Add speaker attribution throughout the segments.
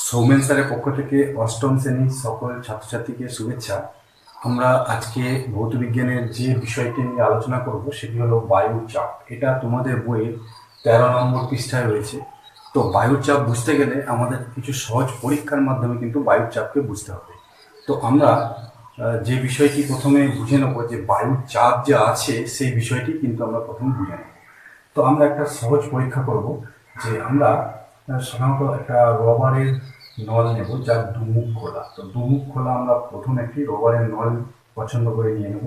Speaker 1: সৌমেন স্যারের পক্ষ থেকে অষ্টম শ্রেণীর সকল ছাত্রছাত্রীকে শুভেচ্ছা। আমরা আজকে ভৌত বিজ্ঞানের যে বিষয়টি নিয়ে আলোচনা করব সেটি হলো বায়ুর চাপ। এটা তোমাদের বইয়ের 13 নম্বর পৃষ্ঠায় রয়েছে। তো বায়ুর চাপ বুঝতে গেলে আমাদের কিছু সহজ পরীক্ষার মাধ্যমে কিন্তু বায়ুর চাপকে বুঝতে হবে। তো আমরা যে বিষয়টি প্রথমে বুঝে নেব, যে বায়ুর চাপ যে আছে সেই বিষয়টি কিন্তু আমরা প্রথমে বুঝে নেব। তো আমরা একটা সহজ পরীক্ষা করব, যে আমরা সাধারণত একটা রবারের নল নেব যার দুমুখ খোলা। তো দুমুখ খোলা আমরা প্রথম একটি রবারের নল পছন্দ করে নিয়ে নেব।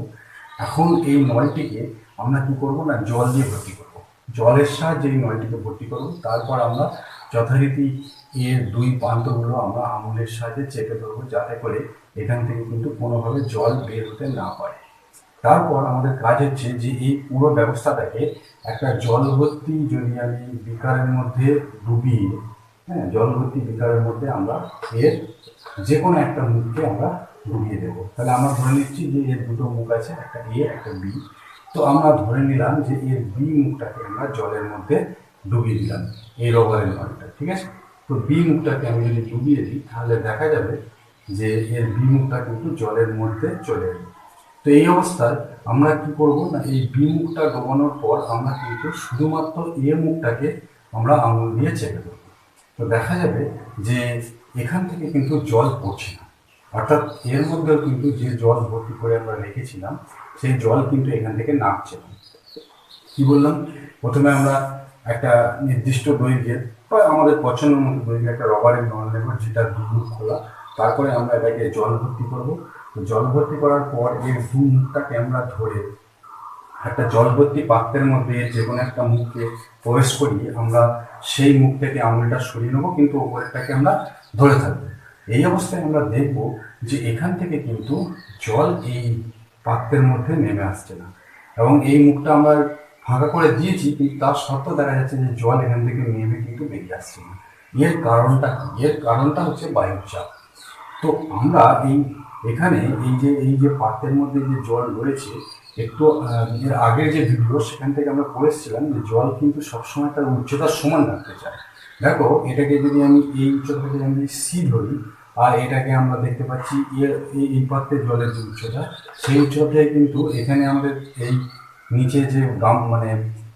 Speaker 1: এখন এই নলটিকে আমরা কি করব না, জল দিয়ে ভর্তি করব। জলের সাহায্যে এই নলটিকে ভর্তি করব। তারপর আমরা যথারীতি এর দুই প্রান্তগুলো আমরা আঙুলের সাহায্যে চেপে ধরবো, যাতে করে এখান থেকে কিন্তু কোনোভাবে জল বের হতে না পারে। তারপর আমাদের কাজ হচ্ছে যে এই পুরো ব্যবস্থাটাকে একটা জল ভর্তি, যদি আমি বিকারের মধ্যে ডুবিয়ে, জল ভর্তি বিকারের মধ্যে আমরা এর যে কোনো একটা মুখকে আমরা ডুবিয়ে দেবো। তাহলে আমরা ধরে নিচ্ছি যে এর দুটো মুখ আছে, একটা এ একটা বি। তো আমরা ধরে নিলাম যে এর বি মুখটাকে আমরা জলের মধ্যে ডুবিয়ে দিলাম, এই রবারের নলটা, ঠিক আছে। তো বি মুখটাকে আমি যদি ডুবিয়ে দিই, তাহলে দেখা যাবে যে এর বি মুখটা কিন্তু জলের মধ্যে চলে এলো। তো এই অবস্থায় আমরা কি করব না, এই বি মুখটা ডোবানোর পর আমরা কিন্তু শুধুমাত্র এ মুখটাকে আমরা আঙুল দিয়ে চেপে দেবো। তো দেখা যাবে যে এখান থেকে কিন্তু জল পড়ছে না, অর্থাৎ এর মধ্যেও কিন্তু যে জল ভর্তি করে আমরা রেখেছিলাম সেই জল কিন্তু এখান থেকে নামছে না। কি বললাম, প্রথমে আমরা একটা নির্দিষ্ট দৈর্ঘ্যের বা আমাদের পছন্দ মতো দৈর্ঘ্যের একটা রবারের নল নেব, যেটা দুমুখ খোলা। তারপরে আমরা এটাকে জল ভর্তি করবো। জল ভর্তি করার পর এর দু মুখটাকে আমরা ধরে একটা জল ভর্তি পাত্রের মধ্যে যে কোনো একটা মুখকে প্রবেশ করিয়ে আমরা সেই মুখ থেকে আঙুলটা সরিয়ে নেবো, কিন্তু ওপরেরটাকে আমরা ধরে থাকবো। এই অবস্থায় আমরা দেখব যে এখান থেকে কিন্তু জল এই পাত্রের মধ্যে নেমে আসছে না, এবং এই মুখটা আমরা ফাঁকা করে দিয়েছি, কিন্তু তার সত্ত্বেও দেখা যাচ্ছে যে জল এখান থেকে নেমে কিন্তু বেরিয়ে আসছে না। এর কারণটা কি? এর কারণটা হচ্ছে বায়ুর চাপ। তো আমরা এখানে এই যে পাত্রের মধ্যে যে জল রয়েছে, একটু এর আগের যে ভিডিও সেখান থেকে আমরা পড়েছিলাম যে জল কিন্তু সবসময় তার উচ্চতার সমান রাখতে চায়। দেখো, এটাকে যদি আমি এই উচ্চতা থেকে আমি সি ধরি, আর এটাকে আমরা দেখতে পাচ্ছি এর এই পাত্রের জলের যে উচ্চতা, সেই উচ্চতা থেকে কিন্তু এখানে আমাদের এই নিচে যে মানে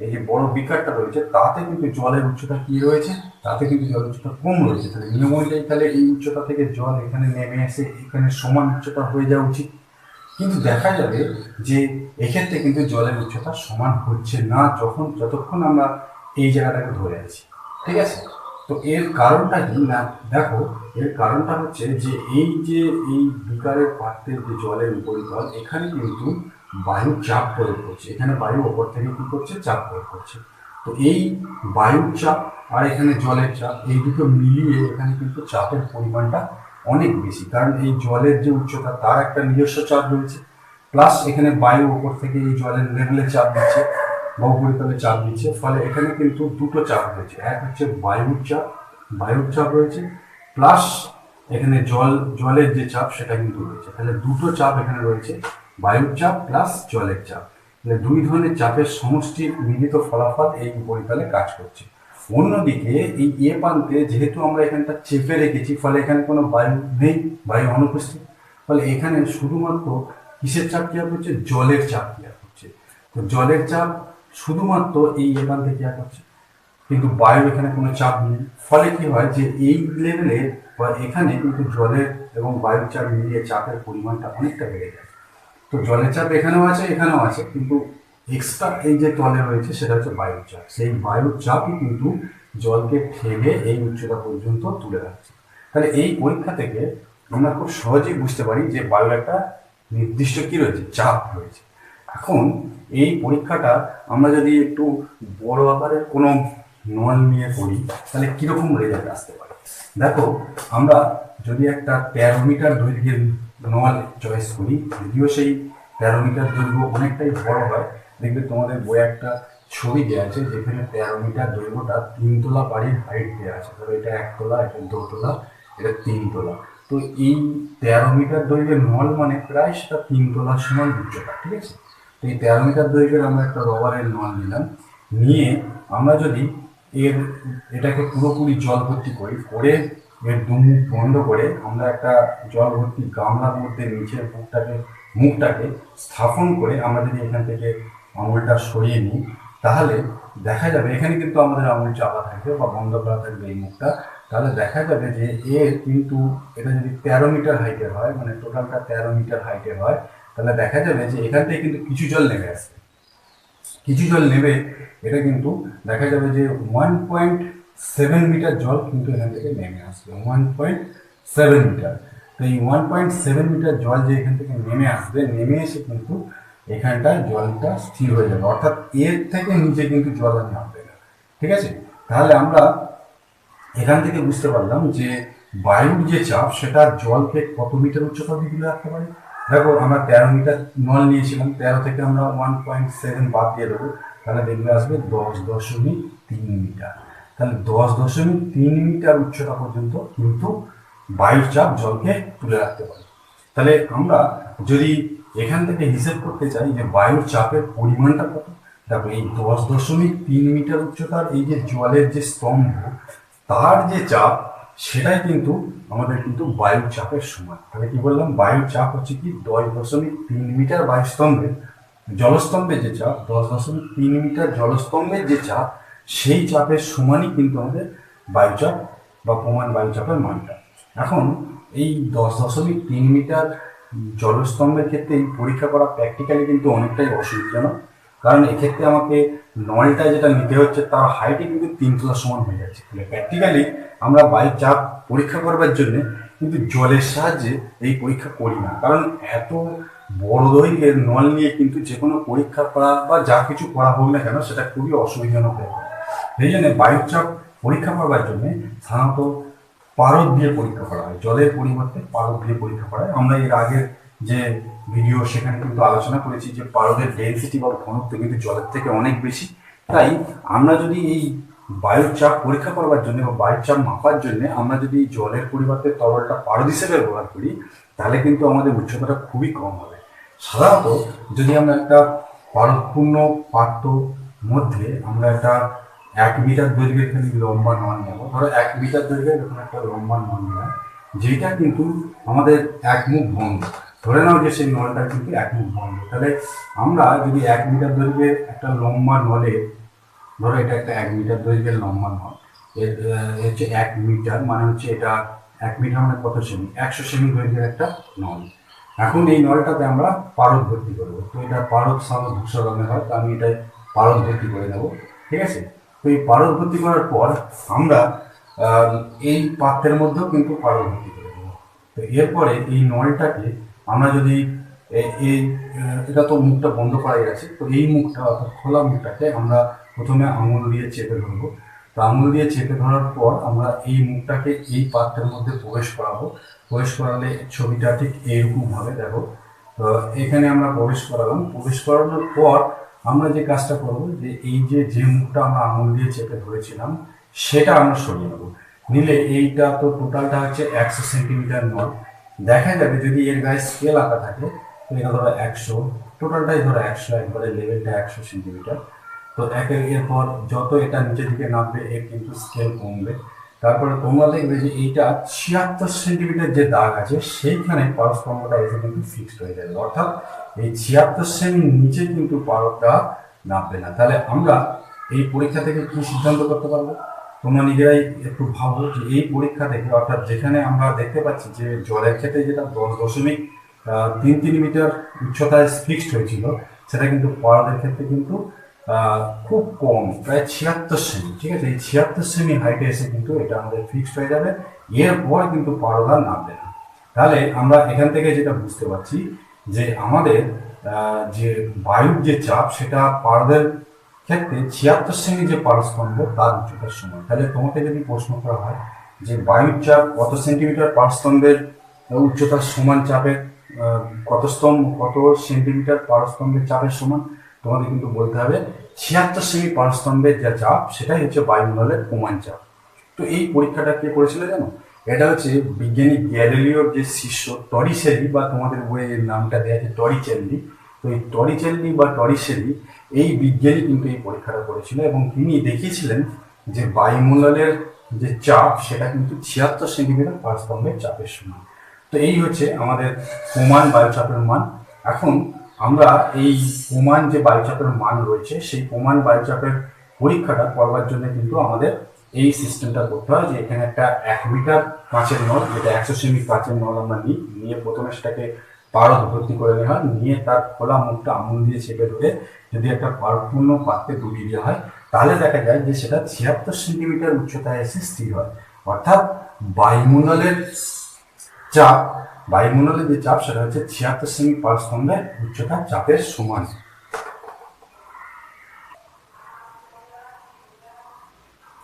Speaker 1: এই যে বড় বিকারটা রয়েছে তাতে কিন্তু জলের উচ্চতা কি রয়েছে, তাতে কিন্তু জলের উচ্চতা কম রয়েছে। তাহলে নিয়ম অনুযায়ী তাহলে এই উচ্চতা থেকে জল এখানে নেমে এসে এখানে সমান উচ্চতা হয়ে যাওয়া উচিত। কিন্তু দেখা যাবে যে এক্ষেত্রে কিন্তু জলের উচ্চতা সমান হচ্ছে না যতক্ষণ আমরা এই জায়গাটাকে ধরে আছি, ঠিক আছে। তো এর কারণটা কি না, দেখো, এর কারণটা হচ্ছে যে এই বিকারের পাত্রের যে জলের উপরিতল, এখানে কিন্তু বায়ু চাপ প্রয়োগ করছে। এখানে বায়ু ওপর থেকে কি করছে, চাপ প্রয়োগ করছে। তো এই বায়ুর চাপ আর এখানে জলের চাপ, এই দুটো মিলিয়ে এখানে কিন্তু চাপের পরিমাণটা অনেক বেশি, কারণ এই জলের যে উচ্চতা তার একটা নিজস্ব চাপ রয়েছে, প্লাস এখানে বায়ু ওপর থেকে এই জলের লেভেলে চাপ দিচ্ছে বা উপরিতলে চাপ দিচ্ছে। ফলে এখানে কিন্তু দুটো চাপ রয়েছে, এক হচ্ছে বায়ুর চাপ রয়েছে, প্লাস এখানে জলের যে চাপ সেটা কিন্তু রয়েছে। তাহলে দুটো চাপ এখানে রয়েছে, বায়ুর চাপ প্লাস জলের চাপ। তাহলে দুই ধরনের চাপের সমষ্টির মিলিত ফলাফল এই উপরিতলে কাজ করছে। অন্যদিকে এই এ প্রান্তে যেহেতু আমরা এখানটা চেপে রেখেছি, ফলে এখানে কোনো বায়ু নেই, বায়ু অনুপস্থিত। ফলে এখানে শুধুমাত্র কিসের চাপ ক্রিয়া করছে, জলের চাপ ক্রিয়া করছে। তো জলের চাপ শুধুমাত্র এই এ প্রান্তে ক্রিয়া করছে, কিন্তু বায়ুর এখানে কোনো চাপ নেই। ফলে কি হয় যে এই লেভেলে বা এখানে কিন্তু জলের এবং বায়ুর চাপ মিলিয়ে চাপের পরিমাণটা অনেকটা বেড়ে যায়। তো জলের চাপ এখানেও আছে এখানেও আছে, কিন্তু এক্সট্রা এই যে তলে রয়েছে সেটা হচ্ছে বায়ুর চাপ। সেই বায়ুর চাপই কিন্তু জলকে ঠেলে এই উচ্চতা পর্যন্ত তুলে রাখছে। তাহলে এই পরীক্ষা থেকে আমরা খুব সহজেই বুঝতে পারি যে বায়ুর একটা নির্দিষ্ট কি রয়েছে, চাপ রয়েছে। এখন এই পরীক্ষাটা আমরা যদি একটু বড় আকারের কোনো নল নিয়ে করি, তাহলে কিরকম রেজাল্ট আসতে পারে। দেখো, আমরা যদি একটা 13 মিটার দৈর্ঘ্যের নল চয়েস করি, যদিও সেই 13 মিটার দৈর্ঘ্য অনেকটাই বড় হয়। দেখবে তোমাদের বইয়ে একটা ছবি দেওয়া আছে যেখানে 13 মিটার দৈর্ঘ্যটা 3 তলা বাড়ির হাইট দেওয়া আছে। ধরো এটা 1 তলা, এটা 2 তলা, এটা 3 তলা। তো এই 13 মিটার দৈর্ঘ্যের নল মানে প্রায় সেটা 3 তলার সমান উচ্চতা, ঠিক আছে। তো এই 13 মিটার দৈর্ঘ্যের আমরা একটা রবারের নল নিলাম, নিয়ে আমরা যদি এটাকে পুরোপুরি জল ভর্তি করে এর দুমুখ বন্ধ করে আমরা একটা জল ভর্তি গামলার মধ্যে নিচের মুখটাকে স্থাপন করে আমরা যদি এখান থেকে আঙুলটা সরিয়ে নিই, তাহলে দেখা যাবে এখানে কিন্তু আমাদের আঙুল চাপা থাকবে বা বন্ধ করা থাকবে এই মুখটা। তাহলে দেখা যাবে যে এর কিন্তু এটা যদি 13 মিটার হাইটের হয়, মানে টোটালটা 13 মিটার হাইটের হয়, তাহলে দেখা যাবে যে এখান থেকে কিন্তু কিছু জল নেমে আসবে। কিছু জল নেবে, এটা কিন্তু দেখা যাবে যে 1.7 মিটার জল কিন্তু এখান থেকে নেমে আসবে। 1.7 মিটার। তো এই 1.7 মিটার জল যে এখান থেকে নেমে আসবে, নেমে এসে কিন্তু এখানটায় জলটা স্থির হয়ে যাবে, অর্থাৎ এর থেকে নিচে কিন্তু জল আর নামবে না। ঠিক আছে? তাহলে আমরা এখান থেকে বুঝতে পারলাম যে বায়ুর যে চাপ সেটা জলকে কত মিটার উচ্চতা অবধি তুলে রাখতে পারে। দেখো আমরা 13 মিটার নল নিয়েছিলাম, 13 থেকে আমরা 1.7 বাদ দিয়ে দেবো, তাহলে দেখবে আসবে 10.3 মিটার। তাহলে 10.3 মিটার উচ্চতা পর্যন্ত কিন্তু বায়ুর চাপ জলকে তুলে রাখতে পারে। তাহলে আমরা যদি এখান থেকে হিসেব করতে চাই যে বায়ুর চাপের পরিমাণটা কত, দেখো এই 10.3 মিটার উচ্চতার এই যে জলের যে স্তম্ভ, তার যে চাপ সেটাই কিন্তু আমাদের কিন্তু বায়ুর চাপের সমান। তাহলে কি বললাম, বায়ুর চাপ হচ্ছে কি 10.3 মিটার বায়ুস্তম্ভের জলস্তম্ভের যে চাপ, 10.3 মিটার জলস্তম্ভের যে চাপ, সেই চাপের সমানই কিন্তু আমাদের বায়ুচাপ বা প্রমাণ বায়ুচাপের মানটা। এখন এই 10.3 মিটার জলস্তম্ভের ক্ষেত্রে এই পরীক্ষা করা প্র্যাকটিক্যালি কিন্তু অনেকটাই অসুবিধাজনক, কারণ এক্ষেত্রে আমাকে নলটা যেটা নিতে হচ্ছে তার হাইটে কিন্তু 3 তলা সমান হয়ে যাচ্ছে। তাহলে প্র্যাকটিক্যালি আমরা বায়ুর চাপ পরীক্ষা করবার জন্য কিন্তু জলের সাহায্যে এই পরীক্ষা করি না, কারণ এত বড় দৈর্ঘ্যের নল নিয়ে কিন্তু যে কোনো পরীক্ষা করা বা যা কিছু করা হোক না কেন সেটা খুবই অসুবিধাজনক হয়ে পড়ে। সেই জন্য বায়ুর চাপ পরীক্ষা করবার জন্য সাধারণত পারদ দিয়ে পরীক্ষা করা হয়, জলের পরিবর্তে পারদ দিয়ে পরীক্ষা করা হয়। আমরা এর আগের যে ভিডিও সেখানে কিন্তু আলোচনা করেছি যে পারদের ডেনসিটি বা ঘনত্ব কিন্তু জলের থেকে অনেক বেশি। তাই আমরা যদি এই বায়ুর চাপ পরীক্ষা করবার জন্য বা বায়ুর চাপ মাপার জন্য আমরা যদি জলের পরিবর্তে তরলটা পারদ হিসেবে ব্যবহার করি, তাহলে কিন্তু আমাদের উচ্চতাটা খুবই কম হবে। সাধারণত যদি আমরা একটা পারদপূর্ণ পাত্র মধ্যে আমরা একটা 1 মিটার দৈর্ঘ্যের খালি লম্বা নল নেব, ধরো 1 মিটার দৈর্ঘ্যের এরকম একটা লম্বা নল নিলাম, যেটা কিন্তু আমাদের এক মুখ বন্ধ। ধরে নাও যে সেই নলটা কিন্তু এক মুখ বন্ধ। তাহলে আমরা যদি 1 মিটার দৈর্ঘ্যের একটা লম্বা নলে, ধরো এটা একটা 1 মিটার দৈর্ঘ্যের লম্বা নল, এর হচ্ছে 1 মিটার, মানে হচ্ছে এটা 1 মিটার মানে কত সেমি, 100 সেমি দৈর্ঘ্যের একটা নল। এখন এই নলটাতে আমরা পারদ ভর্তি করবো। তো এটা পারদ সাধারণত ধূসর রঙের হয়, তো আমি এটাই পারদ ভর্তি করে নেবো। ঠিক আছে? তো এই পারদ ভর্তি করার পর আমরা এই পাত্রের মধ্যেও কিন্তু পারদ ভর্তি করে দেবো। তো এরপরে এই নলটাকে আমরা যদি এই এটা তো মুখটা বন্ধ করাই আছে, তো এই মুখটা অর্থাৎ খোলা মুখটাকে আমরা প্রথমে আঙুল দিয়ে চেপে ধরবো। তো আঙুল দিয়ে চেপে ধরার পর আমরা এই মুখটাকে এই পাত্রের মধ্যে প্রবেশ করাবো। প্রবেশ করালে ছবিটা ঠিক এইরকম হবে, দেখো। তো এখানে আমরা প্রবেশ করালাম, প্রবেশ করানোর পর আমরা যে কাজটা করবো যে এই যে মুখটা আমরা আঙুল দিয়ে চেপে ধরেছিলাম সেটা আমরা সরিয়ে নেবো। নিলে এইটা তো টোটালটা হচ্ছে 100 সেন্টিমিটার নল। দেখা যাবে যদি এর গায়ে স্কেল আঁকা থাকে, তো এটা ধরো 100, টোটালটাই ধরো 100, একবারে লেভেলটা 100 সেন্টিমিটার। তো এরপর যত এটা নিচের দিকে নামবে এর কিন্তু স্কেল কমবে। তারপরে তোমরা দেখবে যে এইটা 76 সেন্টিমিটার যে দাগ আছে সেইখানে পারস্তম্ভটা এসে কিন্তু ফিক্সড হয়ে যাবে, অর্থাৎ এই 76 সেমির নিচে কিন্তু পারদটা নামবে না। তাহলে আমরা এই পরীক্ষা থেকে কি সিদ্ধান্ত করতে পারবো? তোমরা নিজেরাই একটু ভাবো যে এই পরীক্ষা থেকে, অর্থাৎ যেখানে আমরা দেখতে পাচ্ছি যে জলের ক্ষেত্রে যেটা 10.33 মিটার উচ্চতায় ফিক্সড হয়েছিল, সেটা কিন্তু পারদের ক্ষেত্রে কিন্তু খুব কম, প্রায় 76 সেমি। ঠিক আছে? এই 76 সেমি হাইটে এসে কিন্তু এটা আমাদের ফিক্সড হয়ে যাবে, এরপর কিন্তু পারদ আর নামবে না। তাহলে আমরা এখান থেকে যেটা বুঝতে পারছি যে আমাদের যে বায়ুর যে চাপ সেটা পারদের ক্ষেত্রে 76 সেমি যে পারস্তম্ভ তার উচ্চতার সমান। তাহলে তোমাকে যদি প্রশ্ন করা হয় যে বায়ুর চাপ কত সেন্টিমিটার পারস্তম্ভের উচ্চতার সমান চাপের কত সেন্টিমিটার পারস্তম্ভের চাপের সমান, তোমাদের কিন্তু বলতে হবে 76 সেমি পারস্তম্ভের যা চাপ সেটাই হচ্ছে বায়ুমণ্ডলের প্রমাণ চাপ। তো এই পরীক্ষাটা কে করেছিল জানো? এটা হচ্ছে বিজ্ঞানী গ্যালিলিওর যে শিষ্য টরিসেলি, বা তোমাদের বইয়ের নামটা দেওয়া আছে টরিচেল্লি। তো এই টরিচেল্লি বা টরিসেলি এই বিজ্ঞানী কিন্তু এই পরীক্ষাটা করেছিল এবং তিনি দেখিয়েছিলেন যে বায়ুমণ্ডলের যে চাপ সেটা কিন্তু 76 সেন্টিমিটার পার স্তম্ভের চাপের সমান। তো এই হচ্ছে আমাদের প্রমাণ বায়ুচাপের মান। এখন আমরা এই প্রমাণ যে বায়ুচাপের মান রয়েছে সেই প্রমাণ বায়ুচাপের পরীক্ষাটা করবার জন্য কিন্তু আমাদের এই সিস্টেমটা করতে হয় যে এখানে একটা 1 মিটার কাঁচের নল, যেটা 100 সেমি কাঁচের নল আমরা নিয়ে প্রথমে সেটাকে পারদ ভর্তি করে নেওয়া হয়, নিয়ে তার খোলা মুখটা আঙুল দিয়ে চেপে ধরে যদি একটা পারদপূর্ণ পাত্রে ডুবিয়ে দেওয়া হয় তাহলে দেখা যায় যে সেটা 76 সেন্টিমিটার উচ্চতায় এসে স্থির হয়। অর্থাৎ বায়ুমণ্ডলের চাপ, বায়ুমণ্ডলের যে চাপ সেটা হচ্ছে 76 সেমি পার স্তম্ভের উচ্চতা চাপের সমান।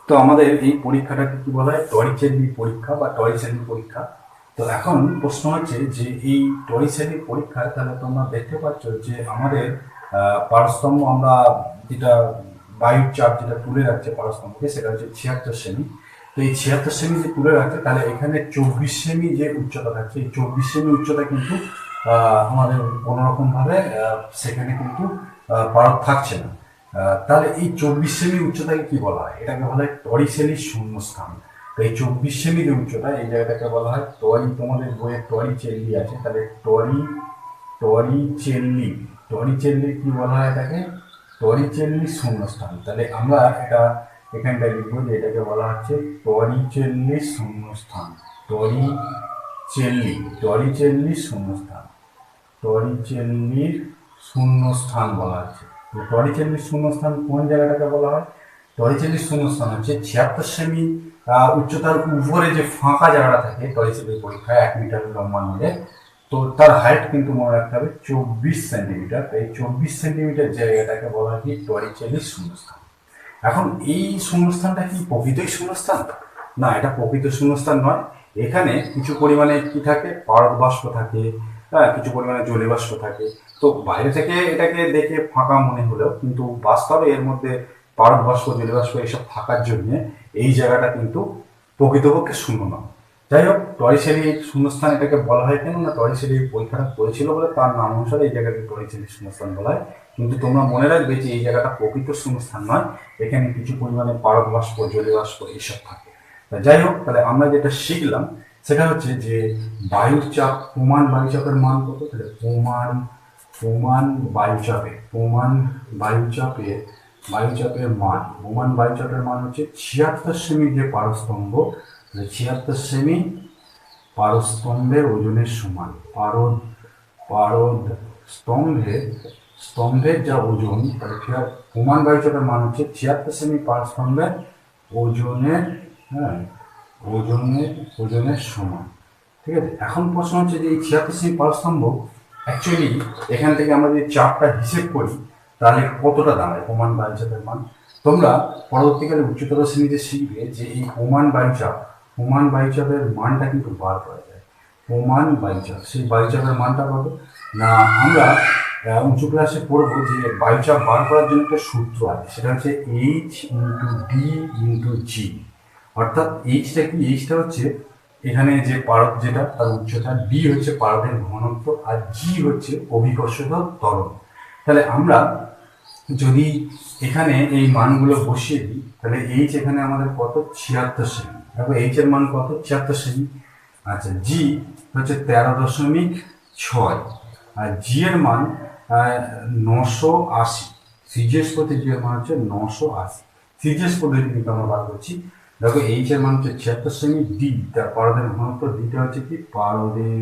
Speaker 1: তো আমাদের এই পরীক্ষাটাকে কি বলা হয়, টরিচেলি পরীক্ষা বা টরিচেলি পরীক্ষা। তো এখন প্রশ্ন হচ্ছে যে এই টরিচেলি পরীক্ষা, তাহলে তোমরা দেখতে পাচ্ছ যে আমাদের পারস্তম্ভ আমরা যেটা বায়ুর চাপ যেটা তুলে রাখছে পারস্তম্ভকে সেটা হচ্ছে 76 সেমি। তো এই 76 সেমি যে তুলে রাখছে তাহলে এখানে 24 সেমি যে উচ্চতা থাকছে, এই 24 সেমি উচ্চতা কিন্তু আমাদের কোনোরকম ভাবে সেখানে কিন্তু পারদ থাকছে না। তাহলে এই 24 সেমি উচ্চতাকে কি বলা হয়, এটাকে বলা হয় টরিসেলি শূন্যস্থান। তো এই 24 সেমি যে উচ্চতা এই জায়গাটাকে বলা হয় টরি, তোমাদের বইয়ে টরিচেল্লি আছে, তাহলে টরিচেল্লি, টরিচেল্লি কি বলা হয় এটাকে, টরিচেল্লি শূন্যস্থান। তাহলে আমরা এটা এখানটায় লিখবো যে এটাকে বলা হচ্ছে টরিচেল্লি শূন্যস্থান। টরিচেল্লি শূন্যস্থান, টরিচেল্লির শূন্যস্থান বলা হচ্ছে। টরিচেল্লির শূন্যস্থান কোন জায়গাটাকে বলা হয়, টরিচেল্লির শূন্যস্থান হচ্ছে 76 সেমি উচ্চতার উপরে যে ফাঁকা জায়গাটা থাকে টরিচেল্লির পরীক্ষায় 1 মিটার লম্বা নলে, তো তার হাইট কিন্তু মনে রাখতে হবে 24 সেন্টিমিটার। এই 24 সেন্টিমিটার জায়গাটাকে বলা হয় কি টরিচেল্লির শূন্যস্থান। এখন এই শূন্যস্থানটা কি প্রকৃতই শূন্যস্থান? না, এটা প্রকৃত শূন্যস্থান নয়। এখানে কিছু পরিমাণে কি থাকে, পারদ বাষ্প থাকে, হ্যাঁ, কিছু পরিমাণে জলীয় বাষ্প থাকে। তো বাইরে থেকে এটাকে দেখে ফাঁকা মনে হলেও কিন্তু বাস্তবে এর মধ্যে পারদ বাষ্প, জলীয় বাষ্প এইসব থাকার জন্য এই জায়গাটা কিন্তু প্রকৃতপক্ষে শূন্য নয়। যাই হোক, টরিচেলি শূন্যস্থান এটাকে বলা হয় কেন না, টরিচেলি পরীক্ষাটা করেছিল বলে তার নাম অনুসারে এই জায়গাকে টরিচেলি শূন্যস্থান বলা হয়। কিন্তু তোমরা মনে রাখবে যে এই জায়গাটা প্রকৃত শূন্যস্থান নয়, এখানে কিছু পরিমাণে পারদ বাষ্প, জলীয় বাষ্প এইসব থাকে। যাই হোক, তাহলে আমরা যেটা শিখলাম সেটা হচ্ছে যে বায়ুর চাপ, প্রমাণ বায়ুচাপের মান কত, তাহলে প্রমাণ বায়ুচাপের মান হচ্ছে 76 সেমি যে পারস্তম্ভ, 76 সেমি পারস্তম্ভের ওজনের সমান। পারদ স্তম্ভের যা ওজন, তাহলে প্রমাণ বায়ুচাপের মান হচ্ছে 76 সেমি পারস্তম্ভের ওজনের, হ্যাঁ, ওজনের সমান। ঠিক আছে, এখন প্রশ্ন হচ্ছে যে এই 76 সেমি পারস্তম্ভ অ্যাকচুয়ালি এখান থেকে আমরা যদি চাপটা হিসেব করি তাহলে কতটা দাঁড়ায় প্রমাণ বায়ুচাপের মান। তোমরা পরবর্তীকালে উচ্চতর শ্রেণীতে শিখবে যে এই প্রমাণ বায়ুচাপের মানটা কিন্তু বার করা যায়। প্রমাণ বায়ুচাপ, সেই বায়ুচাপের মানটা কত না, আমরা উঁচু ক্লাসে পড়বো যে বায়ুচাপ বার করার জন্য একটা সূত্র আছে, সেটা হচ্ছে H × D × G। অর্থাৎ এইচটা হচ্ছে এখানে যে পারদ যেটা তার উচ্চতা, ডি হচ্ছে পারদের ঘনত্ব, আর জি হচ্ছে অভিকর্ষজ ত্বরণ। তাহলে আমরা যদি এখানে এই মানগুলো বসিয়ে দিই তাহলে এইচ এখানে আমাদের কত, 76 সেমি। দেখো এইচ এর মান কত, 76 সেমি। আচ্ছা, জি হচ্ছে 13.6, আর জি এর মান 980। সিজিএস পদ্ধতি জি এর মান হচ্ছে 980। সিজিএস পদ্ধতি কিন্তু আমরা বার করছি। দেখো এইচ এর মান হচ্ছে 76 সেমি, ডি তার পারদের ঘনত্ব, ডিটা হচ্ছে কি পারদের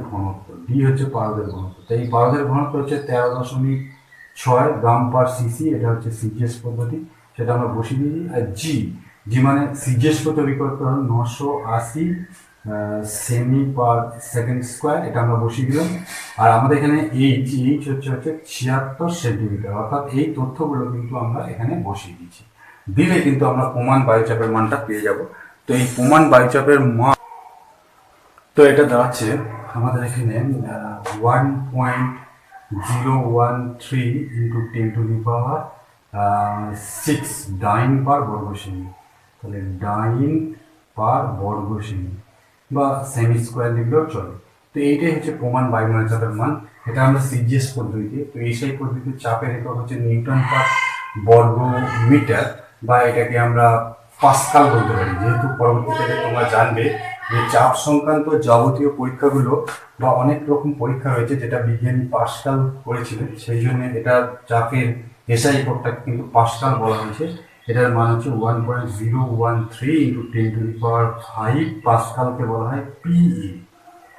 Speaker 1: ঘনত্ব, ডি হচ্ছে পারদের ঘনত্ব। তো এই পারদের ঘনত্ব হচ্ছে 13.6 গ্রাম পার সিসি, এটা হচ্ছে সিজিএস পদ্ধতি, সেটা আমরা বসিয়ে দিয়েছি। আর জি মানে সিজিএস পদ্ধতি করতে হবে 980 সেমি পার সেকেন্ড স্কোয়ার, এটা আমরা বসিয়ে দিলাম। আর আমাদের এখানে এইচ হচ্ছে 76 সেন্টিমিটার। অর্থাৎ এই তথ্যগুলো কিন্তু আমরা এখানে বসিয়ে দিচ্ছি, দিলে কিন্তু আমরা প্রমাণ বায়ুচাপের মানটা পেয়ে যাব। তো এই প্রমাণ বায়ুচাপের মান, তো এটা দাঁড়াচ্ছে আমাদের এখানে 1.013 × 10⁶ ডাইন পার বর্গ সেমি। তাহলে ডাইন পার বর্গ সেমি বা সেমি স্কোয়ার লিখলেও চলে। তো এইটাই হচ্ছে প্রমাণ বায়ুচাপের মান। এটা আমরা সিজিএস পদ্ধতিতে, তো এই সেই পদ্ধতিতে চাপের একক হচ্ছে নিউটন পার বর্গ মিটার, বা এটাকে আমরা পাস্কাল বলতে পারি, যেহেতু পরবর্তীতে তোমরা জানবে যে চাপ সংক্রান্ত যাবতীয় পরীক্ষাগুলো বা অনেক রকম পরীক্ষা হয়েছে যেটা বিজ্ঞানী পাস্কাল করেছিলেন, সেই জন্য এটা চাপের এসআই এককটাকে কিন্তু পাস্কাল বলা হয়েছে। এটার মান হচ্ছে 1.013 ইন্টু 10⁵ পাস্কালকে বলা হয় পিই।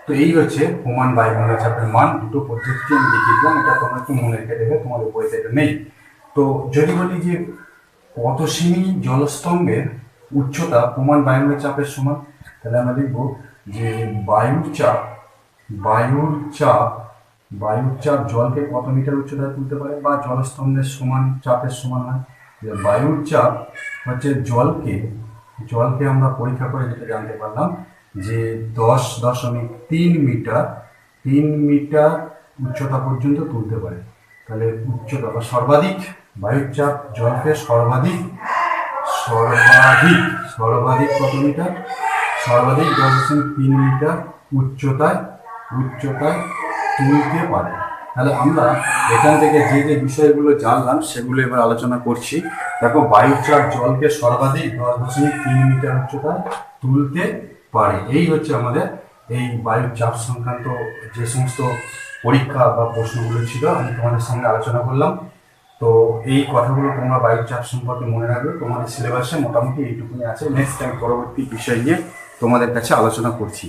Speaker 1: তো এই হচ্ছে প্রমাণ বায়ুমণ্ডলের চাপের মান। দুটো পদ্ধতি আমি দেখিয়ে দিলাম, এটা তোমরা একটু মনে রেখে দেবে, তোমাদের বইতে এটা নেই। তো যদি বলি যে কত সেমি জলস্তম্ভের উচ্চতা প্রমাণ বায়ুমণ্ডলের চাপের সমান, তাহলে আমরা লিখব যে বায়ুর চাপ জলকে কত মিটার উচ্চতায় তুলতে পারে বা জলস্তম্ভের সমান চাপের সমান হয়। বায়ুর চাপ হচ্ছে জলকে আমরা পরীক্ষা করে যেটা জানতে পারলাম যে 10.3 মিটার উচ্চতা পর্যন্ত তুলতে পারে। তাহলে উচ্চতা বা সর্বাধিক বায়ুর চাপ জলকে সর্বাধিক কত মিটার? সর্বাধিক 10.3 মিটার উচ্চতায় তুলতে পারে। তাহলে আমরা এখান থেকে যে যে বিষয়গুলো জানলাম সেগুলো এবার আলোচনা করছি। দেখো, বায়ুর চাপ জলকে সর্বাধিক 10.3 মিটার উচ্চতায় তুলতে পারে। এই হচ্ছে আমাদের এই বায়ুর চাপ সংক্রান্ত যে সমস্ত পরীক্ষা বা প্রশ্নগুলো ছিল আমি তোমাদের সঙ্গে আলোচনা করলাম। তো এই কথাগুলো তোমরা বায়ুর চাপ সম্পর্কে মনে রাখবে, তোমাদের সিলেবাসে মোটামুটি এইটুকুনি আছে। নেক্সট টাইম পরবর্তী বিষয় নিয়ে তোমাদের কাছে আলোচনা করছি।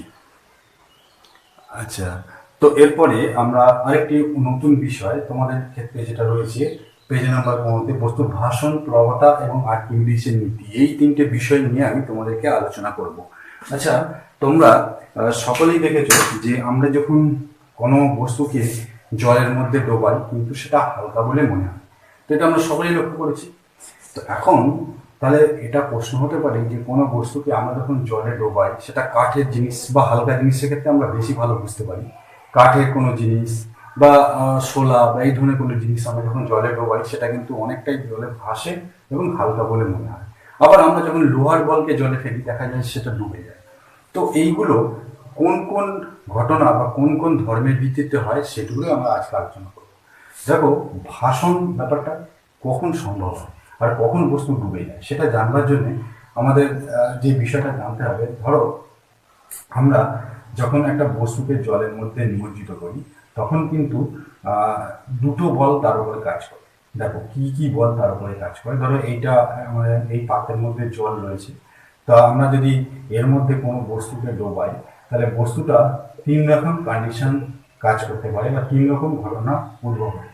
Speaker 1: আচ্ছা, তো এরপরে আমরা আরেকটি নতুন বিষয় তোমাদের ক্ষেত্রে যেটা রয়েছে পেজ নাম্বার 15, বস্তুর ভাষণ, প্লবতা এবং আর্কিমিডিসের নীতি, এই তিনটে বিষয় নিয়ে আমি তোমাদেরকে আলোচনা করব। আচ্ছা, তোমরা সকলেই দেখেছো যে আমরা যখন কোনো বস্তুকে জলের মধ্যে ডোবাই কিন্তু সেটা হালকা বলে মনে হয়। তো এটা আমরা সকলেই লক্ষ্য করেছি। তো এখন তাহলে এটা প্রশ্ন হতে পারে যে কোনো বস্তুকে আমরা যখন জলে ডোবাই সেটা কাঠের জিনিস বা হালকা জিনিসের ক্ষেত্রে আমরা বেশি ভালো বুঝতে পারি। কাঠের কোনো জিনিস বা শোলা বা এই ধরনের কোনো জিনিস আমরা যখন জলে ডোবাই সেটা কিন্তু অনেকটাই জলে ভাসে এবং হালকা বলে মনে হয়। আবার আমরা যখন লোহার বলকে জলে ফেলি দেখা যায় সেটা ডুবে যায়। তো এইগুলো কোন কোন ঘটনা বা কোন কোন ধর্মের ভিত্তিতে হয় সেগুলো আমরা আজকে আলোচনা করব। দেখো, ভাষণ ব্যাপারটা কখন সম্ভব হয় আর কখন বস্তু ডুবে যায় সেটা জানবার জন্য আমাদের যে বিষয়টা জানতে হবে। ধরো, আমরা যখন একটা বস্তুকে জলের মধ্যে নিমজ্জিত করি তখন কিন্তু দুটো বল তার উপরে কাজ করে। দেখো কি কি বল তার উপরে কাজ করে। ধরো এইটা এই পাত্রের মধ্যে জল রয়েছে, তা আমরা যদি এর মধ্যে কোনো বস্তুকে ডোবাই তাহলে বস্তুটা 3 রকম কন্ডিশন কাজ করতে পারে বা 3 রকম ঘটনা উদ্ভব হয়।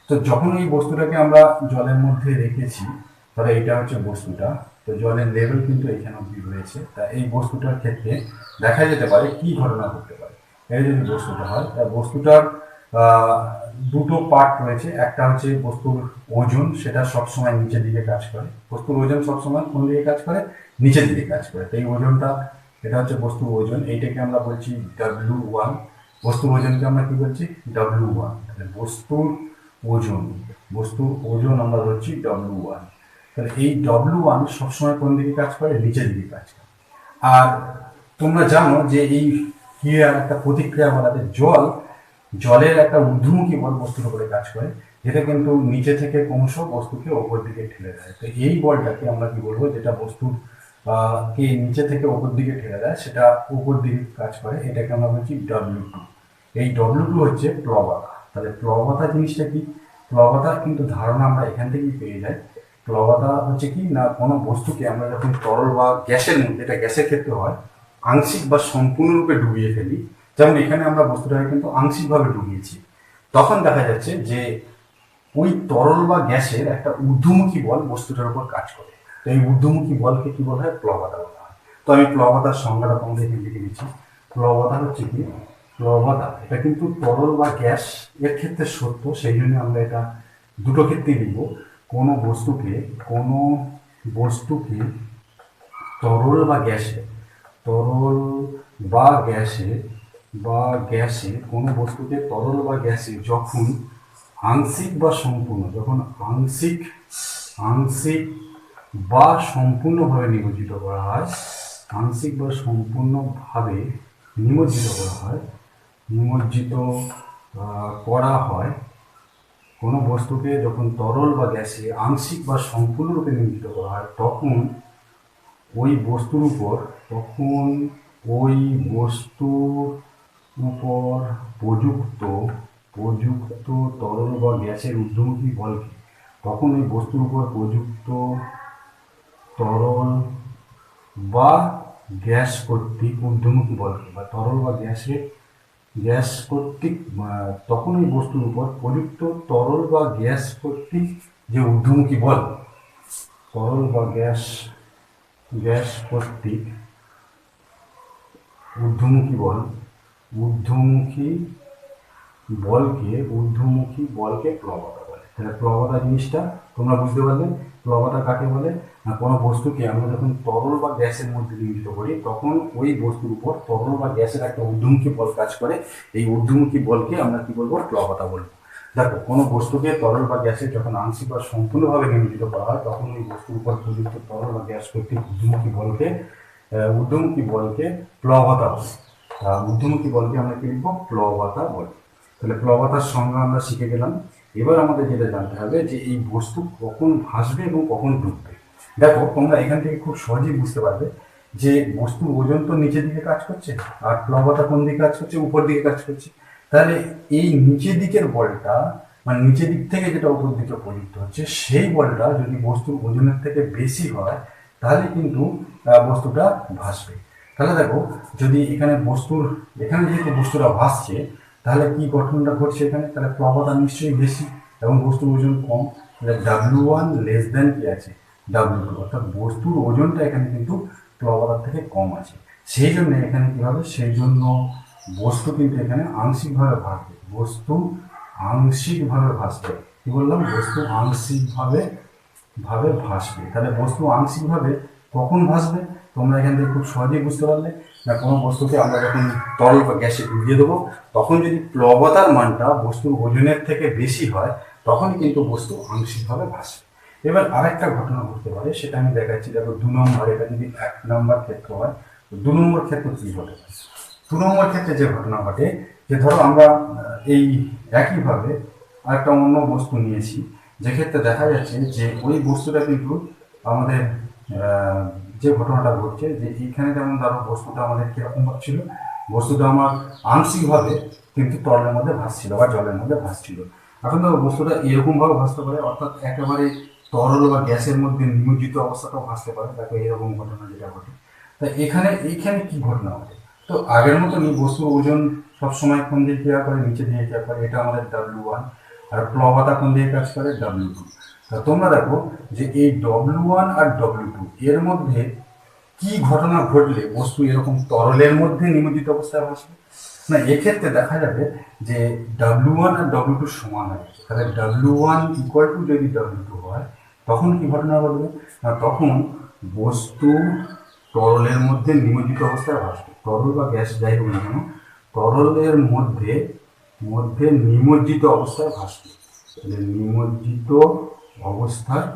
Speaker 1: তো যখন এই বস্তুটাকে আমরা জলের মধ্যে রেখেছি, তাহলে এটা হচ্ছে বস্তুটা, তো জলের লেভেল কিন্তু এখানে অব্দি রয়েছে। তা এই বস্তুটার ক্ষেত্রে দেখা যেতে পারে কি ঘটনা ঘটতে পারে। এই যদি বস্তুটা হয়, তা বস্তুটার দুটো পার্ট রয়েছে। একটা হচ্ছে বস্তুর ওজন, সেটা সবসময় নিচের দিকে কাজ করে। বস্তুর ওজন সবসময় কোন দিকে কাজ করে? নিচের দিকে কাজ করে। তো এই ওজনটা, এটা হচ্ছে বস্তুর ওজন, এইটাকে আমরা বলছি W1। বস্তুর ওজনকে আমরা কি বলছি? W1। তাহলে বস্তুর ওজন আমরা ধরছি W1। তাহলে এই W1 সবসময় কোন দিকে কাজ করে? নিচের দিকে কাজ করে। আর তোমরা জানো যে এই ক্রিয়ার একটা প্রতিক্রিয়া বলা যায় জলের একটা ঊর্ধ্বমুখী বল বস্তুর উপরে কাজ করে, যেটা কিন্তু নিচে থেকে ক্রমশ বস্তুকে ওপর দিকে ঠেলে দেয়। তো এই বলটাকে আমরা কি বলবো, যেটা বস্তুর কে নিচে থেকে ওপর দিকে ঠেলে দেয়, সেটা উপর দিকে কাজ করে, এটাকে আমরা বলছি W2। এই W2 হচ্ছে প্লবতা। তাহলে প্লবতা জিনিসটা কি? প্লবতা কিন্তু ধারণা আমরা এখান থেকেই পেয়ে যাই। প্লবতা হচ্ছে কি না, কোনো বস্তুকে আমরা যখন তরল বা গ্যাসের মধ্যে, এটা গ্যাসের ক্ষেত্রে হয়, আংশিক বা সম্পূর্ণরূপে ডুবিয়ে ফেলি, যেমন এখানে আমরা বস্তুটাকে কিন্তু আংশিকভাবে ডুবিয়েছি, তখন দেখা যাচ্ছে যে ওই তরল বা গ্যাসের একটা ঊর্ধ্বমুখী বল বস্তুটার উপর কাজ করে। তো এই ঊর্ধ্বমুখী বলকে কি বলা হয়? প্লবতা বলা হয়। তো আমি প্লবতার সংজ্ঞাটা তোমাদের এখানে লিখে দিচ্ছি। প্লবতা হচ্ছে কি? প্লবতা এটা কিন্তু তরল বা গ্যাস এর ক্ষেত্রে সত্য, সেই জন্য আমরা এটা দুটো ক্ষেত্রেই লিখব। কোনো বস্তুকে তরল বা গ্যাসে কোনো বস্তুকে তরল বা গ্যাসে যখন আংশিক বা সম্পূর্ণভাবে নিমজ্জিত করা হয়, কোনো বস্তুকে যখন তরল বা গ্যাসে আংশিক বা সম্পূর্ণরূপে নিমজ্জিত করা হয় তখন ওই বস্তুর উপর তখন ওই বস্তুর উপর প্রযুক্ত প্রযুক্ত তরল বা গ্যাসের ঊর্ধ্বমুখী বলকে তখন ওই বস্তুর উপর প্রযুক্ত তরল বা গ্যাস কর্তৃক ঊর্ধ্বমুখী বলকে বা তরল বা গ্যাস কর্তৃক তখন ওই বস্তুর উপর প্রযুক্ত তরল বা গ্যাস কর্তৃক যে ঊর্ধ্বমুখী বল, তরল বা গ্যাস কর্তৃক ঊর্ধ্বমুখী বলকে প্লবতা বলে। তাহলে প্লবতা জিনিসটা তোমরা বুঝতে পারলে। প্লবতা কাকে বলে না, কোনো বস্তুকে আমরা যখন তরল বা গ্যাসের মধ্যে নিয়োজিত করি তখন ওই বস্তুর উপর তরল বা গ্যাসের একটা ঊর্ধ্বমুখী বল কাজ করে। এই ঊর্ধ্বমুখী বলকে আমরা কি বলবো, প্লবতা বলবো। দেখো, কোনো বস্তুকে তরল বা গ্যাসে যখন আংশিক বা সম্পূর্ণভাবে নিয়োজিত করা হয় তখন ওই বস্তুর উপর প্রযুক্ত তরল বা গ্যাস কর্তৃক ঊর্ধ্বমুখী বলকে প্লবতা বলে। ঊর্ধ্বমুখী বলকে আমরা কি লিখবো, প্লবতা বলি। তাহলে প্লবতার সংজ্ঞা আমরা শিখে গেলাম। এবার আমাদের যেটা জানতে হবে যে এই বস্তু কখন ভাসবে এবং কখন ডুববে। দেখো, তোমরা এখান থেকে খুব সহজেই বুঝতে পারবে যে বস্তুর ওজন তো নিচের দিকে কাজ করছে, আর প্লবতা কোন দিকে কাজ করছে, উপর দিকে কাজ করছে। তাহলে এই নিচের দিকের বলটা, মানে নিচের দিক থেকে যেটা উপর দিকে প্রযুক্ত হচ্ছে, সেই বলটা যদি বস্তুর ওজনের থেকে বেশি হয় তাহলে কিন্তু বস্তুটা ভাসবে। তাহলে দেখো, যদি এখানে যেহেতু বস্তুটা ভাসছে, তাহলে কি গঠনটা ঘটছে এখানে, তাহলে প্লবতা নিশ্চয়ই বেশি এবং বস্তুর ওজন কম। তাহলে W1 লেস দেন কি আছে, W2, অর্থাৎ বস্তুর ওজনটা এখানে কিন্তু প্লবতার থেকে কম আছে। সেই জন্য এখানে কি হবে, সেই জন্য বস্তু কিন্তু এখানে আংশিকভাবে ভাসবে। কি বললাম, বস্তু আংশিকভাবে ভাসবে। তাহলে বস্তু আংশিকভাবে কখন ভাসবে, তোমরা এখান থেকে খুব সহজেই বুঝতে পারলে। না, কোনো বস্তুকে আমরা যখন তরল বা গ্যাসে ডুবিয়ে দেবো তখন যদি প্লবতার মানটা বস্তুর ওজনের থেকে বেশি হয় তখনই কিন্তু বস্তু আংশিকভাবে ভাসবে। এবার আরেকটা ঘটনা ঘটতে পারে, সেটা আমি দেখাচ্ছি। দেখো, 2 নম্বর, এটা যদি 1 নম্বর ক্ষেত্র হয়, 2 নম্বর ক্ষেত্র কি ঘটে? 2 নম্বর ক্ষেত্রে যে ঘটনা ঘটে, যে ধরো আমরা এই একইভাবে আরেকটা অন্য বস্তু নিয়েছি, যে ক্ষেত্রে দেখা যাচ্ছে যে ওই বস্তুটা কিন্তু আমাদের যে ঘটনাটা ঘটছে, যে এইখানে যেমন ধরো বস্তুটা আমাদের কিরকম ছিল, বস্তুটা আমার আংশিকভাবে কিন্তু তরলের মধ্যে ভাসছিল বা জলের মধ্যে ভাসছিল। এখন ধরো বস্তুটা এরকমভাবে ভাসতে পারে, অর্থাৎ একেবারে তরল বা গ্যাসের মধ্যে নিমজ্জিত অবস্থাটাও ভাসতে পারে। দেখো, এরকম ঘটনা যেটা ঘটে। তা এইখানে কি ঘটনা ঘটে, তো আগের মতনই বস্তুর ওজন সবসময় কোন দিকে ক্রিয়া করে, নিচে দিকে ক্রিয়া করে, এটা আমাদের W1। আর প্লবতা কোন দিকে কাজ করে, W2। তা তোমরা দেখো যে এই W1 আর W2 এর মধ্যে কি ঘটনা ঘটলে বস্তু এরকম তরলের মধ্যে নিমজ্জিত অবস্থায় ভাসবে। না, এক্ষেত্রে দেখা যাবে যে W1 আর W2 সমান হয়ে গেছে। তাহলে W1 ইকুয়াল টু যদি W2 হয় তখন কি ঘটনা ঘটবে না, তখন বস্তু তরলের মধ্যে নিমজ্জিত অবস্থায় ভাসবে। তরল বা গ্যাস যাই হোক না কেন, তরলের মধ্যে নিমজ্জিত অবস্থায় ভাসবে। নিমজ্জিত অবস্থায়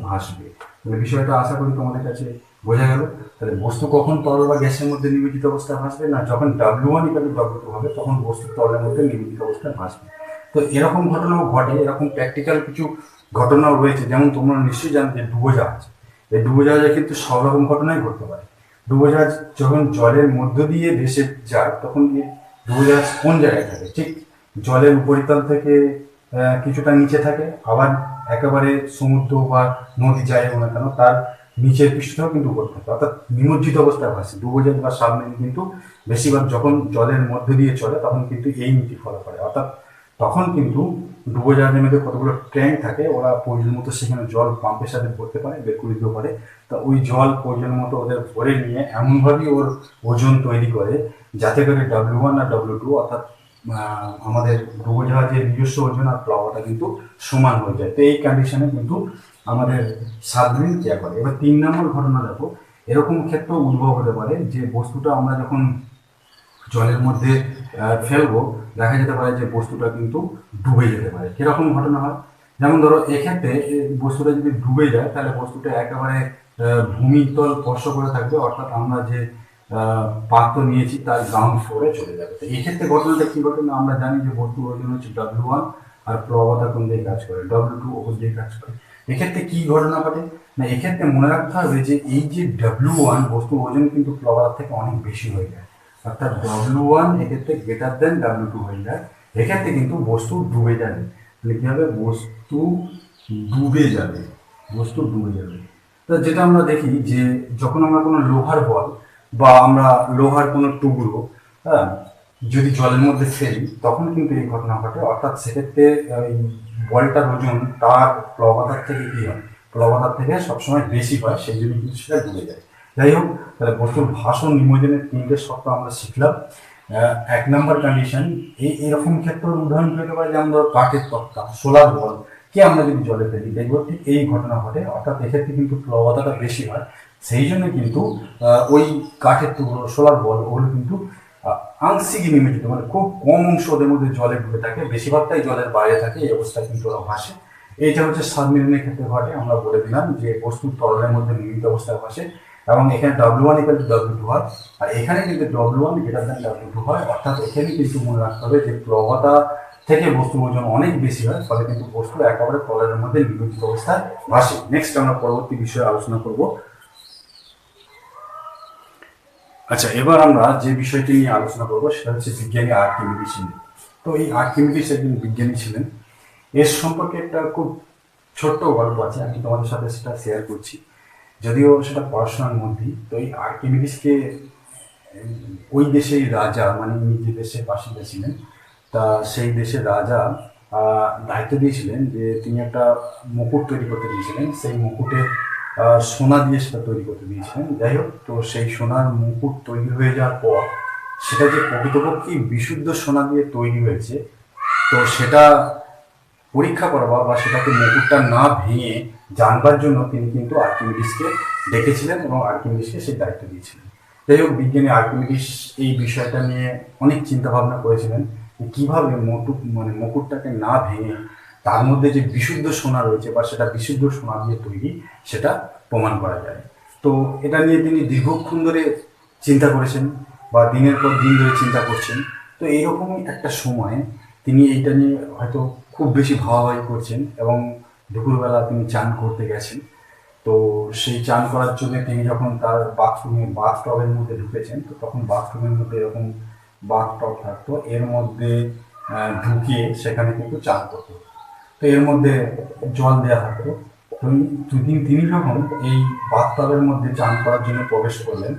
Speaker 1: ভাসবে। তাহলে বিষয়টা আশা করি তোমাদের কাছে বোঝা গেল। তাহলে বস্তু কখন তরল বা গ্যাসের মধ্যে নিমজ্জিত অবস্থায় ভাসবে না, যখন W1 ইকুয়াল টু W2 হবে তখন বস্তু তরলের মধ্যে নিমজ্জিত অবস্থায় ভাসবে। তো এরকম ঘটনাও ঘটে, এরকম প্র্যাকটিক্যাল কিছু ঘটনাও রয়েছে। যেমন তোমরা নিশ্চয়ই জানো যে ডুবোজাহাজ, এই ডুবোজাহাজে কিন্তু সব রকম ঘটনাই ঘটতে পারে। ডুবোজাহাজ যখন জলের মধ্য দিয়ে ভেসে যায় তখন ডুবোজাহাজ কোন জায়গায় থাকে, ঠিক জলের উপরিতল থেকে কিছুটা নিচে থাকে, আবার একেবারে সমুদ্র বা নদী যায় হোক না কেন তার নিচের পৃষ্ঠটাও কিন্তু উপর থাকে, অর্থাৎ নিমজ্জিত অবস্থায় ভাসে। ডুবোজাহাজ বা সাবমেরিন কিন্তু বেশিরভাগ যখন জলের মধ্যে দিয়ে চলে তখন কিন্তু এই নীতি ফলো করে, অর্থাৎ তখন কিন্তু ডুবোজাহাজের মধ্যে কতগুলো ট্যাঙ্ক থাকে, ওরা প্রয়োজন মতো সেখানে জল পাম্পের সাথে ভরতে পারে, বের করে দিতে পারে। তা ওই জল প্রয়োজন মতো ওদের ভরে নিয়ে এমনভাবেই ওর ওজন তৈরি করে যাতে করে W1 আর W2 অর্থাৎ আমাদের ডুবোজাহাজের নিজস্ব ওজন আর প্লাবতা কিন্তু সমান হয়ে যায়। তো এই কন্ডিশনে কিন্তু আমাদের সাবমেরিন ক্রিয়া করে। এবার 3 নম্বর ঘটনা দেখো, এরকম ক্ষেত্রেও উদ্ভব হতে পারে যে বস্তুটা আমরা যখন জলের মধ্যে ফেলবো, দেখা যেতে পারে যে বস্তুটা কিন্তু ডুবে যেতে পারে। কিরকম ঘটনা হয়, যেমন ধরো এক্ষেত্রে বস্তুটা যদি ডুবে যায় তাহলে বস্তুটা একেবারে ভূমিতল স্পর্শ করে থাকবে, অর্থাৎ আমরা যে পাত্র নিয়েছি তার গ্রাউন্ড ফ্লোরে চলে যাবে। তো এই ক্ষেত্রে ঘটনাটা কি ঘটে না, আমরা জানি যে বস্তুর ওজন হচ্ছে W1 আর প্লবতা কোন দিকে কাজ করে, W2 ওপর দিকে কাজ করে। এক্ষেত্রে কি ঘটনা ঘটে না, এক্ষেত্রে মনে রাখতে হবে যে এই যে W1 বস্তুর ওজন কিন্তু প্লবাতার থেকে অনেক বেশি হয়ে যায়, অর্থাৎ W1 এক্ষেত্রে গ্রেটার দেন W2 হয়ে যায়। এক্ষেত্রে কিন্তু বস্তু ডুবে যাবে, তাহলে কি হবে, ডুবে যাবে বস্তু ডুবে যাবে। তো যেটা আমরা দেখি যে যখন আমরা কোনো লোহার বল বা আমরা লোহার কোনো টুকরো, হ্যাঁ, যদি জলের মধ্যে ফেলি তখন কিন্তু এই ঘটনা ঘটে, অর্থাৎ সেক্ষেত্রে এই বলটার ওজন তার প্লবতার থেকে কি হয়, প্লবতার থেকে সবসময় বেশি হয়, সেই জন্য কিন্তু সেটা ডুবে যায়। যাই হোক, তাহলে বস্তুর ভাসন নিমজ্জনের তিনটে শর্ত আমরা শিখলাম। এক নম্বর কন্ডিশন, এইরকম ক্ষেত্রে উদাহরণ পেতে পারে, যেমন ধরো কাঠের তক্তা, সোলার বল কে আমরা যদি জলে ফেলি দেখবো ঠিক এই ঘটনা ঘটে, অর্থাৎ এক্ষেত্রে কিন্তু প্লবতাটা বেশি হয়, সেই জন্য কিন্তু ওই কাঠের টুকরো, সোলার বল, ওগুলো কিন্তু আংশিক নিমজ্জিত, মানে খুব কম অংশ ওদের মধ্যে জলে ডুবে থাকে, বেশিরভাগটাই জলের বাইরে থাকে, এই অবস্থায় কিন্তু ওরা ভাসে। এইটা হচ্ছে সাবমেরিনের ক্ষেত্রে ঘটে, আমরা বলে দিলাম যে বস্তু তরলের মধ্যে নির্মিত অবস্থায় ভাসে, এবং এখানে W1 = W2 হয়, আর এখানে কিন্তু W1 > W2 হয়, অর্থাৎ এখানে কিন্তু মনে রাখতে হবে যে প্লবতা থেকে বস্তুর ওজন অনেক বেশি হয়, ফলে কিন্তু বস্তু একেবারে তরলের মধ্যে নির্মিত অবস্থায় ভাসে। নেক্সট আমরা পরবর্তী বিষয়ে আলোচনা করব। আচ্ছা, এবার আমরা যে বিষয়টি নিয়ে আলোচনা করবো সেটা হচ্ছে বিজ্ঞানী আর্কিমিডিস নিয়ে। তো এই আর্কিমিডিস একজন বিজ্ঞানী ছিলেন, এর সম্পর্কে একটা খুব ছোট্ট গল্প আছে, আমি তোমাদের সাথে সেটা শেয়ার করছি, যদিও সেটা পড়াশোনার মধ্যেই। তো এই আর্কিমিডিসকে ওই দেশের রাজা, মানে উনি যে দেশের বাসিন্দা ছিলেন, তা সেই দেশের রাজা দায়িত্ব দিয়েছিলেন যে তিনি একটা মুকুট তৈরি করতে দিয়েছিলেন, সেই মুকুটে সোনা দিয়ে সেটা তৈরি করতে দিয়েছিলেন। যাই হোক, তো সেই সোনার মুকুট তৈরি হয়ে যাওয়ার পর সেটা যে প্রকৃতপক্ষে বিশুদ্ধ সোনা দিয়ে তৈরি হয়েছে, তো সেটা পরীক্ষা করবা বা সেটাকে মুকুটটা না ভেঙে জানবার জন্য তিনি কিন্তু আর্কিমিডিসকে ডেকেছিলেন এবং আর্কিমিডিসকে সেই দায়িত্ব দিয়েছিলেন। যাই হোক, বিজ্ঞানী আর্কিমিডিস এই বিষয়টা নিয়ে অনেক চিন্তা ভাবনা করেছিলেন কিভাবে মুকুটটাকে না ভেঙে তার মধ্যে যে বিশুদ্ধ সোনা রয়েছে বা সেটা বিশুদ্ধ সোনা দিয়ে তৈরি, সেটা প্রমাণ করা যায়। তো এটা নিয়ে তিনি দীর্ঘক্ষণ ধরে চিন্তা করেছেন বা দিনের পর দিন ধরে চিন্তা করছেন। তো এইরকমই একটা সময় তিনি এইটা নিয়ে হয়তো খুব বেশি ভাবাভাবি করছেন এবং দুপুরবেলা তিনি চান করতে গেছেন। তো সেই চান করার জন্য তিনি যখন তার বাথটবের মধ্যে ঢুকেছেন, তো তখন বাথরুমের মধ্যে এরকম বাথটব থাকতো, এর মধ্যে ঢুকিয়ে সেখানে কিন্তু চান করতো। তো এর মধ্যে জল দেওয়া থাকতো। তো তিনি যখন এই বাথটবের মধ্যে চান করার জন্য প্রবেশ করলেন,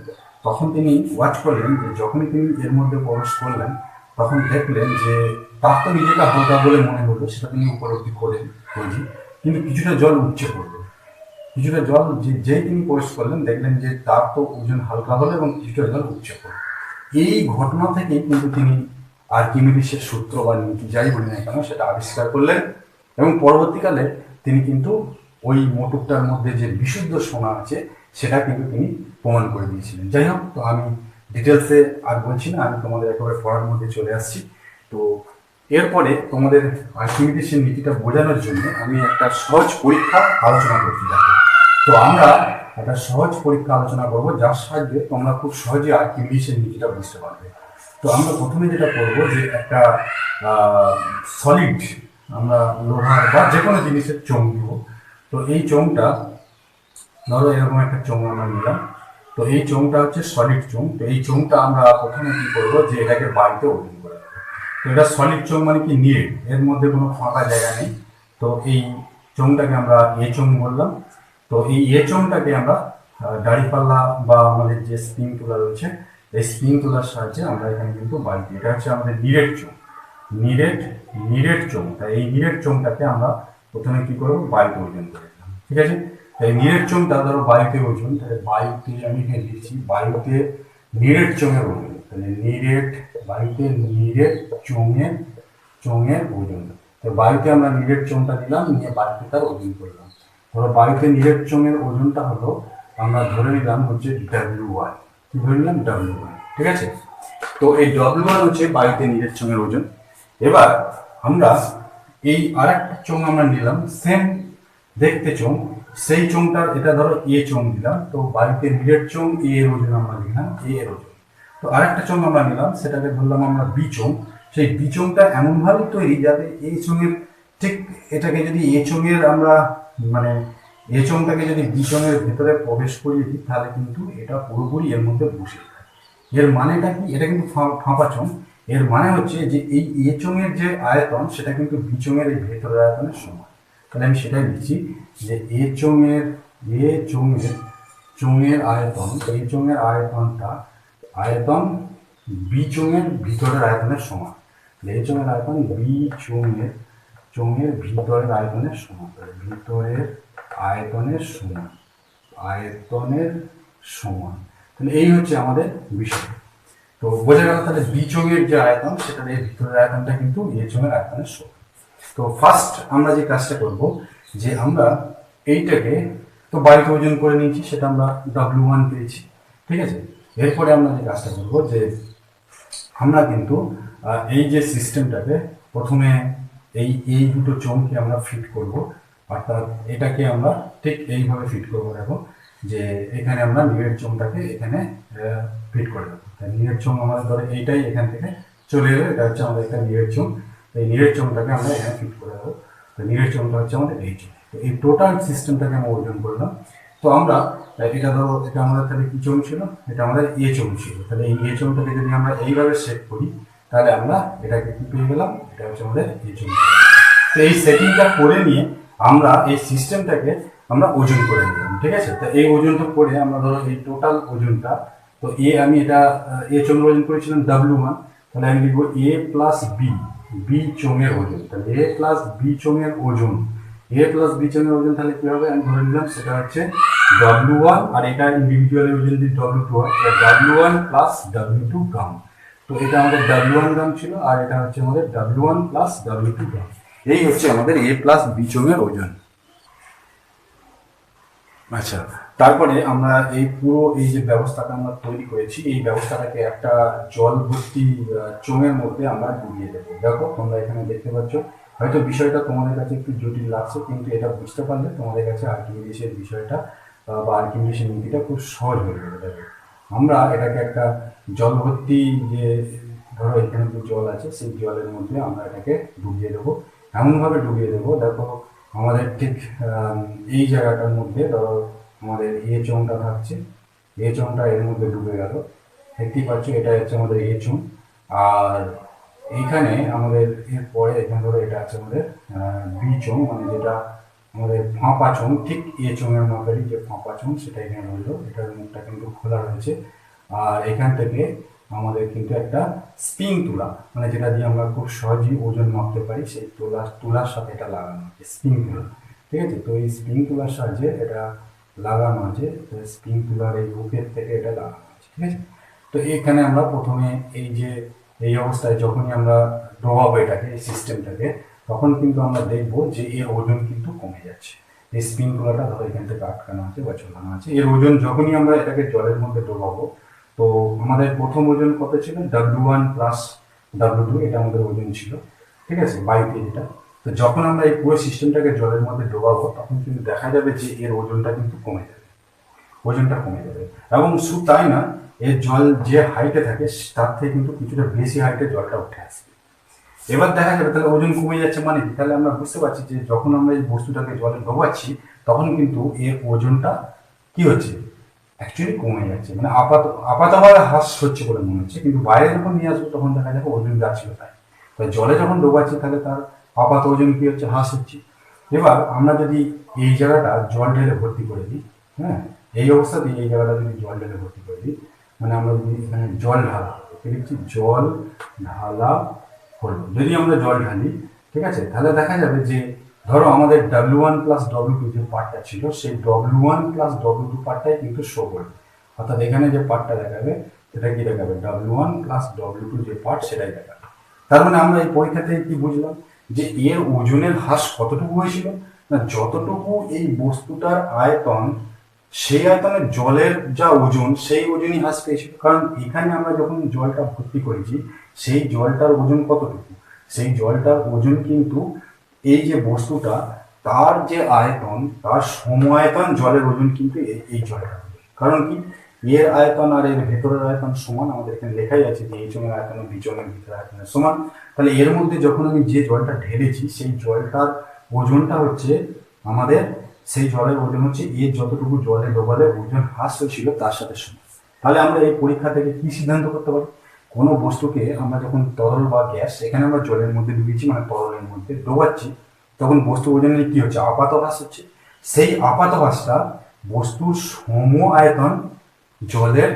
Speaker 1: তখন তিনি ওয়াচ করলেন যে যখনই তিনি এর মধ্যে প্রবেশ করলেন, তখন দেখলেন যে তার তো নিজেকে হালকা বলে মনে হলো, সেটা তিনি উপলব্ধি করেন বুঝি, কিন্তু কিছুটা জল উপচে পড়লো। কিছুটা জল যেই তিনি প্রবেশ করলেন, দেখলেন যে তার তো ওজন হালকা হলো এবং কিছুটা জল উপচে পড়লো। এই ঘটনা থেকে কিন্তু তিনি আর্কিমিডিসের সূত্র বা নীতি যাই বলি না কেন সেটা আবিষ্কার করলেন, এবং পরবর্তীকালে তিনি কিন্তু ওই মুকুটটার মধ্যে যে বিশুদ্ধ সোনা আছে সেটা কিন্তু তিনি প্রমাণ করে দিয়েছিলেন। যাই হোক, তো আমি ডিটেলসে আর বলছি না, আমি তোমাদের একেবারে পড়ার মধ্যে চলে আসছি। তো এরপরে তোমাদের আর্কিমিডিসের নীতিটা বোঝানোর জন্য আমি একটা সহজ পরীক্ষা আলোচনা করতে যাবো। তো আমরা একটা সহজ পরীক্ষা আলোচনা করবো, যার সাহায্যে তোমরা খুব সহজে আর্কিমিডিসের নীতিটা বুঝতে পারবে। তো আমরা প্রথমে যেটা করবো যে একটা সলিড, আমরা লোহার বা যে কোনো জিনিসের চোঙ দিব। তো এই চোঙটা ধরো এরকম একটা চোঙ আমরা নিলাম। তো এই চোঙটা হচ্ছে সলিড চোঙ। তো এই চোঙটা আমরা প্রথমে কি করবো যে এটাকে বাড়িতে ওজন করে দেবো। তো এটা সলিড চোঙ মানে কি নিরেট, এর মধ্যে কোনো ফাঁকা জায়গা নেই। তো এই চোঙটাকে আমরা এ চোঙ বললাম। তো এই এ চোঙটাকে আমরা দাড়িপাল্লা বা আমাদের যে স্প্রিং তুলা রয়েছে, এই স্প্রিং তুলার সাহায্যে আমরা এখানে কিন্তু বাড়িতে, এটা হচ্ছে আমাদের নিরেট চোঙ, নিরেট চোঙ। তাই এই নিরেট চোঙটাকে আমরা প্রথমে কি করবো, বাড়িতে ওজন করে দিলাম। ঠিক আছে, এই নিরেট চোঙটা ধরো বায়ুতে ওজন, তাহলে বায়ুতে আমি এখানে লিখছি বায়ুতে নিরেট চোঙের ওজন। তাহলে বায়ুতে নিরেট চোঙের ওজন। তো বায়ুতে আমরা নিরেট চোঙটা দিলাম, নিয়ে বায়ুতে তার ওজন করলাম। ধরো বায়ুতে নিরেট চোঙের ওজনটা হলো, আমরা ধরে নিলাম হচ্ছে W1। কি ধরে নিলাম? W1। ঠিক আছে, তো এই W1 হচ্ছে বায়ুতে নিরেট চোঙের ওজন। এবার আমরা এই আরেকটা চোঙ আমরা নিলাম, সেম দেখতে চোঙ, সেই চোঙটার, এটা ধরো এ চোঙ দিলাম। তো বায়ুতে নিরেট চোঙ, এ এর ওজন আমরা নিলাম, এ এর ওজন। তো আরেকটা চোঙ আমরা নিলাম, সেটাকে ধরলাম আমরা বি চোঙ। সেই বি চোঙটা এমনভাবে তৈরি যাতে এই চোঙের ঠিক, এটাকে যদি এ চোঙের আমরা মানে এ চোঙটাকে যদি বি চোঙের ভেতরে প্রবেশ করিয়ে দিই তাহলে কিন্তু এটা পুরোপুরি এর মধ্যে বসে যায়। এর মানেটা কি? এটা কিন্তু ফাঁপা চোঙ। এর মানে হচ্ছে যে এই এ চোঙের যে আয়তন সেটা কিন্তু বি চোঙের এই ভেতরের আয়তনের সমান। তাহলে আমি সেটাই লিখছি যে এ চোঙের চোঙের আয়তন, এ চোঙের আয়তন বি চোঙের ভিতরের আয়তনের সমান। এ চোঙের আয়তন বি চোঙের ভিতরের আয়তনের সমান, ভিতরের আয়তনের সমান, আয়তনের সমান। তাহলে এই হচ্ছে আমাদের বিষয়। তো বোঝা গেল তাহলে বি চোঙের যে আয়তন সেটার এই ভিতরের আয়তনটা কিন্তু এ চোঙের আয়তনের সমান। তো ফার্স্ট আমরা যে কাজটা করব যে আমরা এইটাকে তো বাড়িতে ওজন করে নিয়েছি, সেটা আমরা W1 পেয়েছি, ঠিক আছে। এরপরে আমরা যে কাজটা করব যে আমরা কিন্তু এই যে সিস্টেমটাকে প্রথমে এই দুটো চোঙকে আমরা ফিট করব, অর্থাৎ এটাকে আমরা ঠিক এইভাবে ফিট করবো। দেখো যে এখানে আমরা নিরের চোঙটাকে এখানে ফিট করে দেবো। নিরের চোঙ আমাদের ধরে এইটাই এখান থেকে চলে এলো, এটা হচ্ছে আমাদের একটা নিরের চোঙ। এই নিরের চোঙটাকে আমরা এখানে ফিট করে দেবো। তো নিরের চোঙটা হচ্ছে আমাদের এই চোঙ। তো এই টোটাল সিস্টেমটাকে আমরা ওজন করলাম। তো আমরা এটা ধরো এটা আমাদের তাহলে কি চোঙ ছিল? এটা আমাদের এ চোঙ ছিল। তাহলে এই এ চোঙটাকে যদি আমরা এইভাবে সেট করি তাহলে আমরা এটাকে কি পেয়ে গেলাম? এটা হচ্ছে আমাদের এ চোঙ। তো এই সেটিংটা করে নিয়ে আমরা এই সিস্টেমটাকে আমরা ওজন করে নিলাম, ঠিক আছে। তো এই ওজনটা করে আমরা ধরো এই টোটাল ওজনটা, তো আমি এটা এ চোঙের ওজন করেছিলাম W1, তাহলে আমি লিখবো এ প্লাস বি চোঙের ওজন। তাহলে এ প্লাস বি চোঙের ওজন, তাহলে কি হবে? আমি ধরে নিলাম সেটা হচ্ছে W1, আর এটা ইন্ডিভিজুয়াল ওজন যদি W2 হয়, W1 প্লাস W2 গ্রাম। তো এটা আমাদের W1 গ্রাম ছিল, আর এটা হচ্ছে আমাদের W1 প্লাস W2 গ্রাম। এই হচ্ছে আমাদের এ প্লাস বি চোঙের ওজন। আচ্ছা, তারপরে আমরা এই পুরো এই যে ব্যবস্থাটা আমরা তৈরি করেছি, এই ব্যবস্থাটাকে একটা জল ভর্তি চোঙের মধ্যে আমরা ডুবিয়ে দেবো। দেখো তোমরা এখানে দেখতে পাচ্ছ, হয়তো বিষয়টা তোমাদের কাছে একটু জটিল লাগছে, কিন্তু এটা বুঝতে পারলে তোমাদের কাছে আর্কিমিডিসের বিষয়টা বা আর্কিমিডিসের নীতিটা খুব সহজ হয়ে যাবে। দেখো আমরা এটাকে একটা জল ভর্তি যে ধরো এখানে যে জল আছে সেই জলের মধ্যে আমরা এটাকে ডুবিয়ে দেবো। এমনভাবে ডুবিয়ে দেবো, দেখো আমাদের ঠিক এই জায়গাটার মধ্যে ধরো আমাদের এ চোঙটা থাকছে, এ চোঙটা এর মধ্যে ডুবে গেল, দেখতেই পাচ্ছ এটা হচ্ছে আমাদের এ চোঙ। আর এইখানে আমাদের এরপরে এখানে ধরো এটা আছে আমাদের বি চোঙ, মানে যেটা আমাদের ফাঁপা চোঙ, ঠিক এ চোঙের মধ্যেই যে ফাঁপা চোঙ সেটা এখানে রইলো, এটার মুখটা কিন্তু খোলা রয়েছে। আর এখান থেকে আমাদের কিন্তু একটা স্প্রিং তুলা, মানে যেটা দিয়ে আমরা খুব সহজেই ওজন মাপতে পারি, সেই তুলার সাথে এটা লাগানো আছে, স্প্রিং তুলা, ঠিক আছে। তো এই স্প্রিং তুলার সাহায্যে এটা লাগানো আছে, তো স্প্রিং তুলার এই বুকের থেকে এটা লাগানো আছে, ঠিক আছে। তো এখানে আমরা প্রথমে এই যে এই অবস্থায় যখনই আমরা ডোবাবো এটাকে, এই সিস্টেমটাকে, তখন কিন্তু আমরা দেখবো যে এর ওজন কিন্তু কমে যাচ্ছে। এই স্প্রিং তুলাটা ধরো এখান থেকে আটকানো আছে বা ঝোলানো আছে, এর ওজন যখনই আমরা এটাকে জলের মধ্যে ডোবাবো, তো আমাদের প্রথম ওজন কত ছিল? W1 প্লাস W2, এটা আমাদের ওজন ছিল, ঠিক আছে, বায়ুতে যেটা। তো যখন আমরা এই পুরো সিস্টেমটাকে জলের মধ্যে ডোবাবো তখন কিন্তু দেখা যাবে যে এর ওজনটা কিন্তু কমে যাবে, এবং শুধু তাই না, এর জল যে হাইটে থাকে তার থেকে কিন্তু কিছুটা বেশি হাইটে জলটা উঠে আসবে। এবার দেখা যাবে তাহলে ওজন কমে যাচ্ছে, মানে কি? তাহলে আমরা বুঝতে পারছি যে যখন আমরা এই বস্তুটাকে জলে ডোবাচ্ছি তখন কিন্তু এর ওজনটা কি হচ্ছে? অ্যাকচুয়ালি কমে যাচ্ছে, মানে আপাতভাবে হ্রাস হচ্ছে বলে মনে হচ্ছে, কিন্তু বাইরে যখন নিয়ে আসবো তখন দেখা যাবে ওজন যাচ্ছিল তাই। তো জলে যখন ডোবাচ্ছি তাহলে তার আপাত ওজন কি হচ্ছে? হ্রাস হচ্ছে। এবার আমরা যদি এই জায়গাটা জল ঢেলে ভর্তি করে দিই, হ্যাঁ, এই অবস্থাতেই এই জায়গাটা যদি জল ঢেলে ভর্তি করে দিই, মানে আমরা যদি এখানে জল ঢালা, দেখছি জল ঢালা হলো, যদি আমরা জল ঢালি, ঠিক আছে, তাহলে দেখা যাবে যে ধরো আমাদের W1 প্লাস W2 যে পার্টটা ছিল সেই W1 প্লাস W2 পার্টটাই কিন্তু শো করবে, অর্থাৎ এখানে যে পার্টটা দেখাবে সেটা কি দেখাবে? W1 প্লাস W2 যে পার্ট সেটাই দেখাবে। তার মানে আমরা এই পরীক্ষাতে কি বুঝলাম? যে এর ওজনের হ্রাস কতটুকু হয়েছিল না, যতটুকু এই বস্তুটার আয়তন সেই আয়তনের জলের যা ওজন সেই ওজনই হ্রাস পেয়েছিল। কারণ এখানে আমরা যখন জলটা ভর্তি করেছি সেই জলটার ওজন কতটুকু? সেই জলটার ওজন কিন্তু এই যে বস্তুটা তার যে আয়তন তার সমায়তন জলের ওজন কিন্তু এই জলটা। কারণ কি? এর আয়তন আর এর ভেতরের আয়তন সমান, আমাদের এখানে লেখাই আছে যে এই চোঙের আয়তন বি চোঙের ভিতরের আয়তনের সমান। তাহলে এর মধ্যে যখন আমি যে জলটা ঢেলেছি সেই জলটার ওজনটা হচ্ছে আমাদের সেই জলের ওজন হচ্ছে এর যতটুকু জলে ডোবালে ওজন হ্রাস হয়েছিল তার সাথে সমান। তাহলে আমরা এই পরীক্ষা থেকে কি সিদ্ধান্ত করতে পারি? কোনো বস্তুকে আমরা যখন তরল বা গ্যাস, এখানে আমরা জলের মধ্যে ডুবিয়েছি মানে তরলের মধ্যে ডোবাচ্ছি, তখন বস্তু ওজনের কি হচ্ছে? আপাত হ্রাস হচ্ছে। সেই আপাত হ্রাসটা বস্তুর সম আয়তন জলের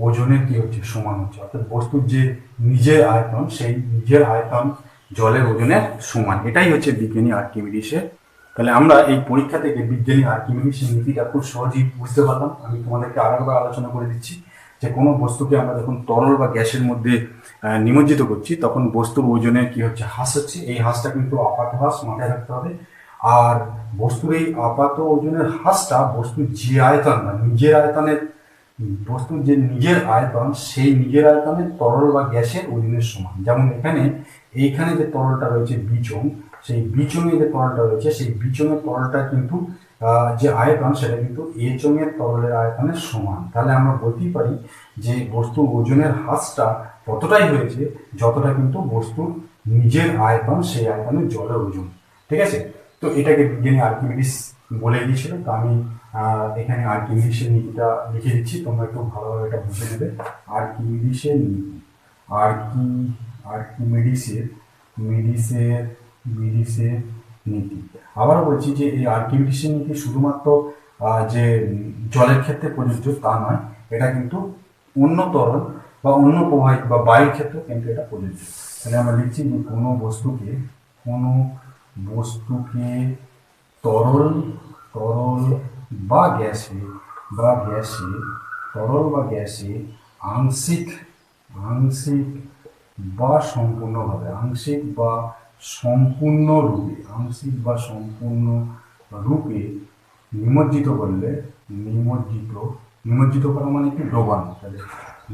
Speaker 1: ওজনের কি হচ্ছে? সমান হচ্ছে। অর্থাৎ বস্তুর যে নিজের আয়তন, সেই নিজের আয়তন জলের ওজনের সমান। এটাই হচ্ছে বিজ্ঞানী আর্কিমিডিসের। তাহলে আমরা এই পরীক্ষা থেকে বিজ্ঞানী আর্কিমিডিসের নীতিটা খুব সহজেই বুঝতে পারলাম। আমি তোমাদেরকে আরেকবার আলোচনা করে দিচ্ছি যে কোনো বস্তুকে আমরা যখন তরল বা গ্যাসের মধ্যে নিমজ্জিত করছি, তখন বস্তুর ওজনের কি হচ্ছে? হ্রাস হচ্ছে। এই হ্রাসটা কিন্তু আপাত হ্রাস, মাথায় রাখতে হবে। আর বস্তুর এই আপাত ওজনের হ্রাসটা বস্তুর যে আয়তন বা নিজের আয়তনের, বস্তুর যে নিজের আয়তন, সেই নিজের আয়তনের তরল বা গ্যাসের ওজনের সমান। যেমন এইখানে যে তরলটা রয়েছে বিচং, সেই বিচঙে যে তরলটা রয়েছে, সেই বিচঙের তরলটা কিন্তু যে আয়তন, সেটা কিন্তু এচঙের তরলের আয়তনের সমান। তাহলে আমরা বলতেই পারি যে বস্তুর ওজনের হ্রাসটা ততটাই হয়েছে যতটা কিন্তু বস্তুর নিজের আয়তন, সেই আয়তনের জলের ওজন। ঠিক আছে? তো এটাকে বিজ্ঞানী আর্কিমিডিস বলে দিয়েছিল। তো আমি এখানে আর্কিমিডিসের নীতিটা লিখে দিচ্ছি, তোমরা একটু ভালোভাবে এটা বুঝে নেবে। আর্কিমিডিসের নীতি, আর্কিমিডিসের মিডিসের নীতি। আবারও বলছি যে এই আর্কিমিডিসের নীতি শুধুমাত্র যে জলের ক্ষেত্রে প্রযোজ্য তা নয়, এটা কিন্তু অন্য তরল বা অন্য প্রবাহিত বা বায়ুর ক্ষেত্রে কিন্তু এটা প্রযোজ্য। তাহলে আমরা লিখছি যে কোনো বস্তুকে তরল বা গ্যাসে আংশিক বা সম্পূর্ণভাবে, আংশিক বা সম্পূর্ণ রূপে নিমজ্জিত করা মানে কি? ডোবানো। তাহলে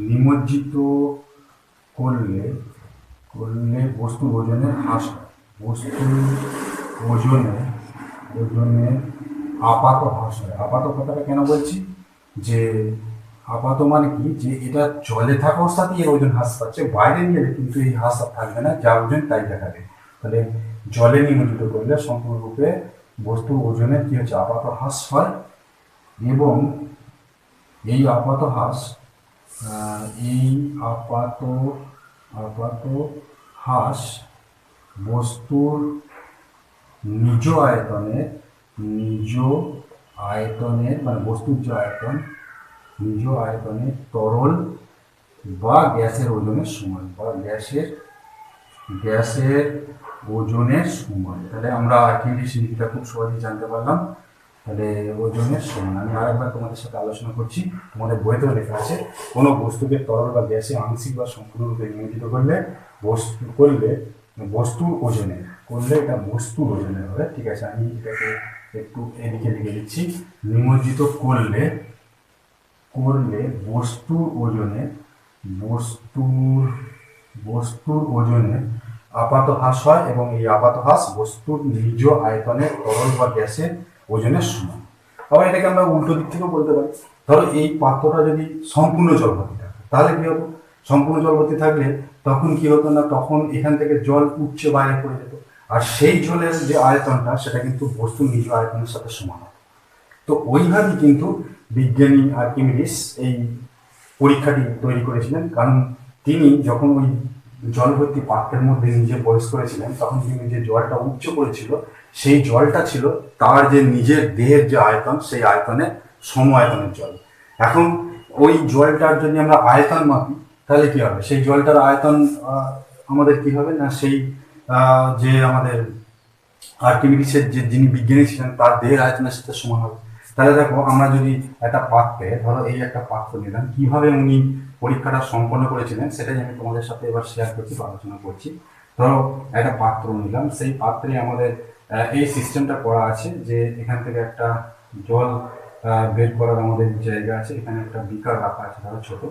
Speaker 1: নিমজ্জিত করলে বস্তুর ওজনের হ্রাস হয়। বস্তুর ওজনের আপাত হ্রাস হয়। আপাত কথাটা কেন বলছি? যে আপাত মানে কি? যে এটা জলে থাকা অবস্থাতেই এর ওজন হ্রাস পাচ্ছে, বাইরে নিয়ে গেলে কিন্তু এই হ্রাস থাকবে না, যা ওজন তাই দেখাবে। তাহলে জলে নিমজ্জিত করলে সম্পূর্ণরূপে বস্তুর ওজনের কি হচ্ছে? আপাত হ্রাস হয়। এবং এই আপাত হ্রাস বস্তুর নিজ আয়তনের মানে বস্তুর যে আয়তন, নিজ আয়তনের তরল বা গ্যাসের ওজনের সমান, ওজনের সমান। তাহলে আমরা আর্কিমিডিসের নীতিটা খুব সহজেই জানতে পারলাম। তাহলে ওজনের সমান আমি আরেকবার তোমাদের সাথে আলোচনা করছি। তোমাদের বইতেও লেখা আছে, কোনো বস্তুকে তরল বা গ্যাসে আংশিক বা সম্পূর্ণরূপে নিমজ্জিত করলে বস্তুর ওজনের এটা বস্তুর ওজনের হবে। ঠিক আছে, আমি এটাকে একটু এদিকে লিখে দিচ্ছি। নিমজ্জিত করলে বস্তুর ওজনের আপাত হ্রাস হয়, এবং এই আপাত হ্রাস বস্তুর নিজ আয়তনের তরল বা গ্যাসের ওজনের সমান। আবার এটাকে আমরা উল্টো দিক থেকেও বলতে পারি। ধরো এই পাত্রটা যদি সম্পূর্ণ জলভর্তি থাকে, তাহলে কি হতো? সম্পূর্ণ জলভর্তি থাকলে তখন কি হতো না, তখন এখান থেকে জল উপচে বাইরে পড়ে যেত, আর সেই জলের যে আয়তনটা সেটা কিন্তু বস্তুর নিজ আয়তনের সাথে সমান হয়। তো ওইভাবেই কিন্তু বিজ্ঞানী আর্কিমিডিস এই পরীক্ষাটি তৈরি করেছিলেন। কারণ তিনি যখন ওই জলভর্তি পাত্রের মধ্যে নিজে প্রবেশ করেছিলেন, তখন তিনি যে জলটা উপচে পড়েছিল, সেই জলটা ছিল তার যে নিজের দেহের যে আয়তন, সেই আয়তনের সম আয়তনের জল। এখন ওই জলটার যদি আমরা আয়তন মাপি, তাহলে কি হবে? সেই জলটার আয়তন আমাদের কি হবে না, সেই যে আমাদের আর্কিমিডিসের যে যিনি বিজ্ঞানী ছিলেন তার দেহের আয়তনের সাথে সমান হবে। তাহলে দেখো, আমরা যদি একটা পাত্রে, ধরো এই একটা পাত্র নিলাম, কিভাবে উনি পরীক্ষাটা সম্পন্ন করেছিলেন সেটাই আমি তোমাদের সাথে এবার শেয়ার করছি বা আলোচনা করছি। ধরো একটা পাত্র নিলাম, সেই পাত্রে আমাদের এই সিস্টেমটা করা আছে যে এখান থেকে একটা জল বের করার আমাদের জায়গা আছে, এখানে একটা বিকার রাখা আছে ধরো ছোট।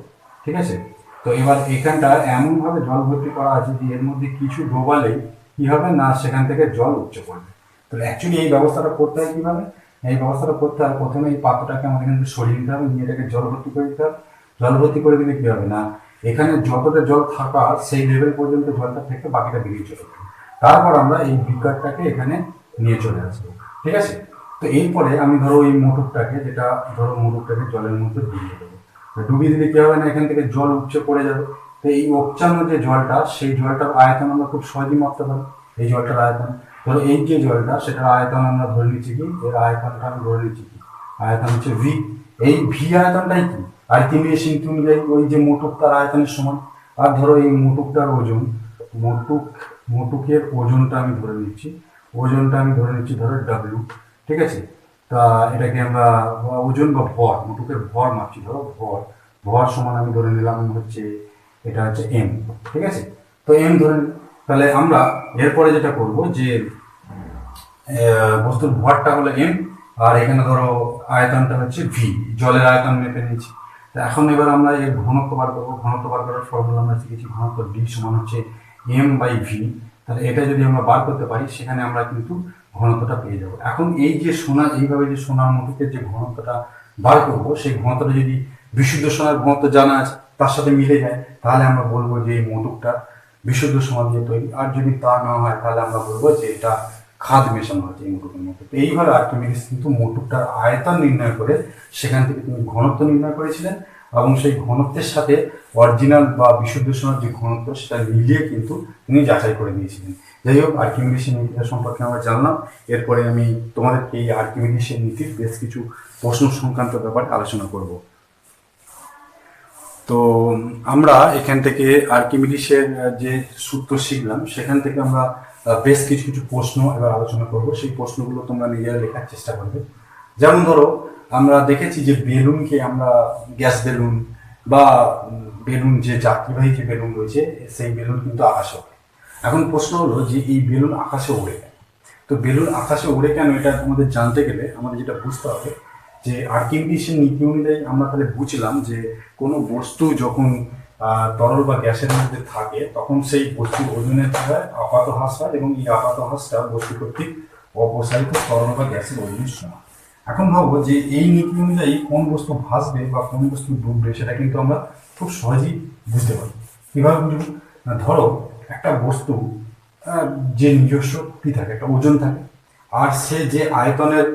Speaker 1: ঠিক আছে, তো এবার এখানটা এমনভাবে জল ভর্তি করা আছে যে এর মধ্যে কিছু ডোবালেই কি হবে না, সেখান থেকে জল উপচে পড়বে। তাহলে অ্যাকচুয়ালি এই ব্যবস্থাটা করতে হয় কিভাবে? এই ব্যবস্থাটা করতে হয়, প্রথমে এই পাত্রটাকে আমাদের এখান থেকে সরিয়ে নিতে হবে, নিয়ে এটাকে জল ভর্তি করে দিতে হবে। জল ভর্তি করে দিলে কি হবে না, এখানে যতটা জল থাকা সেই লেভেল পর্যন্ত জলটা থেকে বাকিটা বেরিয়ে চলে যাবে। তারপর আমরা এই বিকারটাকে এখানে নিয়ে চলে আসবো। ঠিক আছে, তো এরপরে আমি ধরো এই মোটরটাকে জলের মধ্যে ডুবিয়ে দেবো। ডুবিয়ে দিলে কি হবে না, এখান থেকে জল উপচে পড়ে যাবে। তো এই উপচানো যে জলটা, সেই জলটার আয়তন আমরা খুব সহজেই মাপতে পারি। এই জলটার আয়তন, ধরো এই যে জলটা, সেটার আয়তন আমরা ধরে নিচ্ছি কি, এর আয়তনটা আমি ধরে নিচ্ছি কি, আয়তন হচ্ছে ভি। এই ভি আয়তনটাই কি, আর্কিমিডিস সূত্র অনুযায়ী ওই যে মোটকটার আয়তনের সমান। আর ধরো এই মোটকটার ওজন, মোটকের ওজনটা আমি ধরে নিচ্ছি, ধরো ডাব্লিউ। ঠিক আছে, তা এটাকে আমরা ওজন বা ভর, মোটকের ভর মাপছি, ধরো ভর সমান আমি ধরে নিলাম হচ্ছে, এটা হচ্ছে এম। ঠিক আছে, তো এম ধরে, তাহলে আমরা এরপরে যেটা করব যে বস্তুর ভরটা হলো এম, আর এখানে ধরো আয়তনটা হচ্ছে ভি, জলের আয়তন মেপে নিয়েছি। তো এখন এবার আমরা এর ঘনত্ব বার করবো। ঘনত্ব বার করার ফর্মুলা আমরা শিখেছি, ঘনত্ব ডি সমান হচ্ছে এম বাই ভি। তাহলে এটা যদি আমরা বার করতে পারি, সেখানে আমরা কিন্তু ঘনত্বটা পেয়ে যাবো। এখন এই যে এইভাবে যে সোনার মোটকের যে ঘনত্বটা বার করবো, সেই ঘনত্বটা যদি বিশুদ্ধ সোনার ঘনত্ব জানা আছে তার সাথে মিলে যায়, তাহলে আমরা বলবো যে এই মোটকটা বিশুদ্ধ সোনা দিয়ে তৈরি। আর যদি তা না হয়, তাহলে আমরা বলবো যে এটা খাদ মেশানো হচ্ছে এই মোটকের মধ্যে। তো এইভাবে আর্কিমিডিস কিন্তু মোটকটার আয়তন নির্ণয় করে সেখান থেকে তিনি ঘনত্ব নির্ণয় করেছিলেন, এবং সেই ঘনত্বের সাথে অরিজিনাল বা বিশুদ্ধ সোনার যে ঘনত্ব, সেটা মিলিয়ে কিন্তু তিনি যাচাই করে দিয়েছিলেন। যাই হোক, আর্কিমিডিসের নীতিটা সম্পর্কে আমরা জানলাম। এরপরে আমি তোমাদেরকে এই আর্কিমিডিসের নীতির বেশ কিছু প্রশ্ন সংক্রান্ত ব্যাপারে আলোচনা করব। তো আমরা এখান থেকে আর্কিমিডিসের যে সূত্র শিখলাম, সেখান থেকে আমরা বেশ কিছু কিছু প্রশ্ন এবার আলোচনা করব। সেই প্রশ্নগুলো তোমরা নিজেরা লেখার চেষ্টা করবে। যেমন ধরো, আমরা দেখেছি যে বেলুনকে আমরা গ্যাস বেলুন বা বেলুন, যে যাত্রীবাহী যে বেলুন রয়েছে, সেই বেলুন কিন্তু আকাশে ওড়ে। এখন প্রশ্ন হলো যে এই বেলুন আকাশে ওড়ে কেন? তো বেলুন আকাশে ওড়ে কেন, এটা আমাদের জানতে গেলে আমাদের যেটা বুঝতে হবে যে আর্কিমিডিসের নীতি অনুযায়ী আমরা তাহলে বুঝলাম যে কোনো বস্তু যখন তরল বা গ্যাসের মধ্যে থাকে, তখন সেই বস্তুর ওজনের আপাত হ্রাস হয়, এবং এই আপাত হ্রাসটা বস্তু কর্তৃক অপসারিত তরল বা গ্যাসের ওজনের সমান। এখন ভাবো যে এই নীতি অনুযায়ী কোন বস্তু ভাসবে বা কোন বস্তু ডুববে, সেটা কিন্তু আমরা খুব সহজেই বুঝতে পারি। কীভাবে বুঝব? ধরো একটা বস্তু যে নিজস্ব কি থাকে, একটা ওজন থাকে, আর সে যে আয়তনের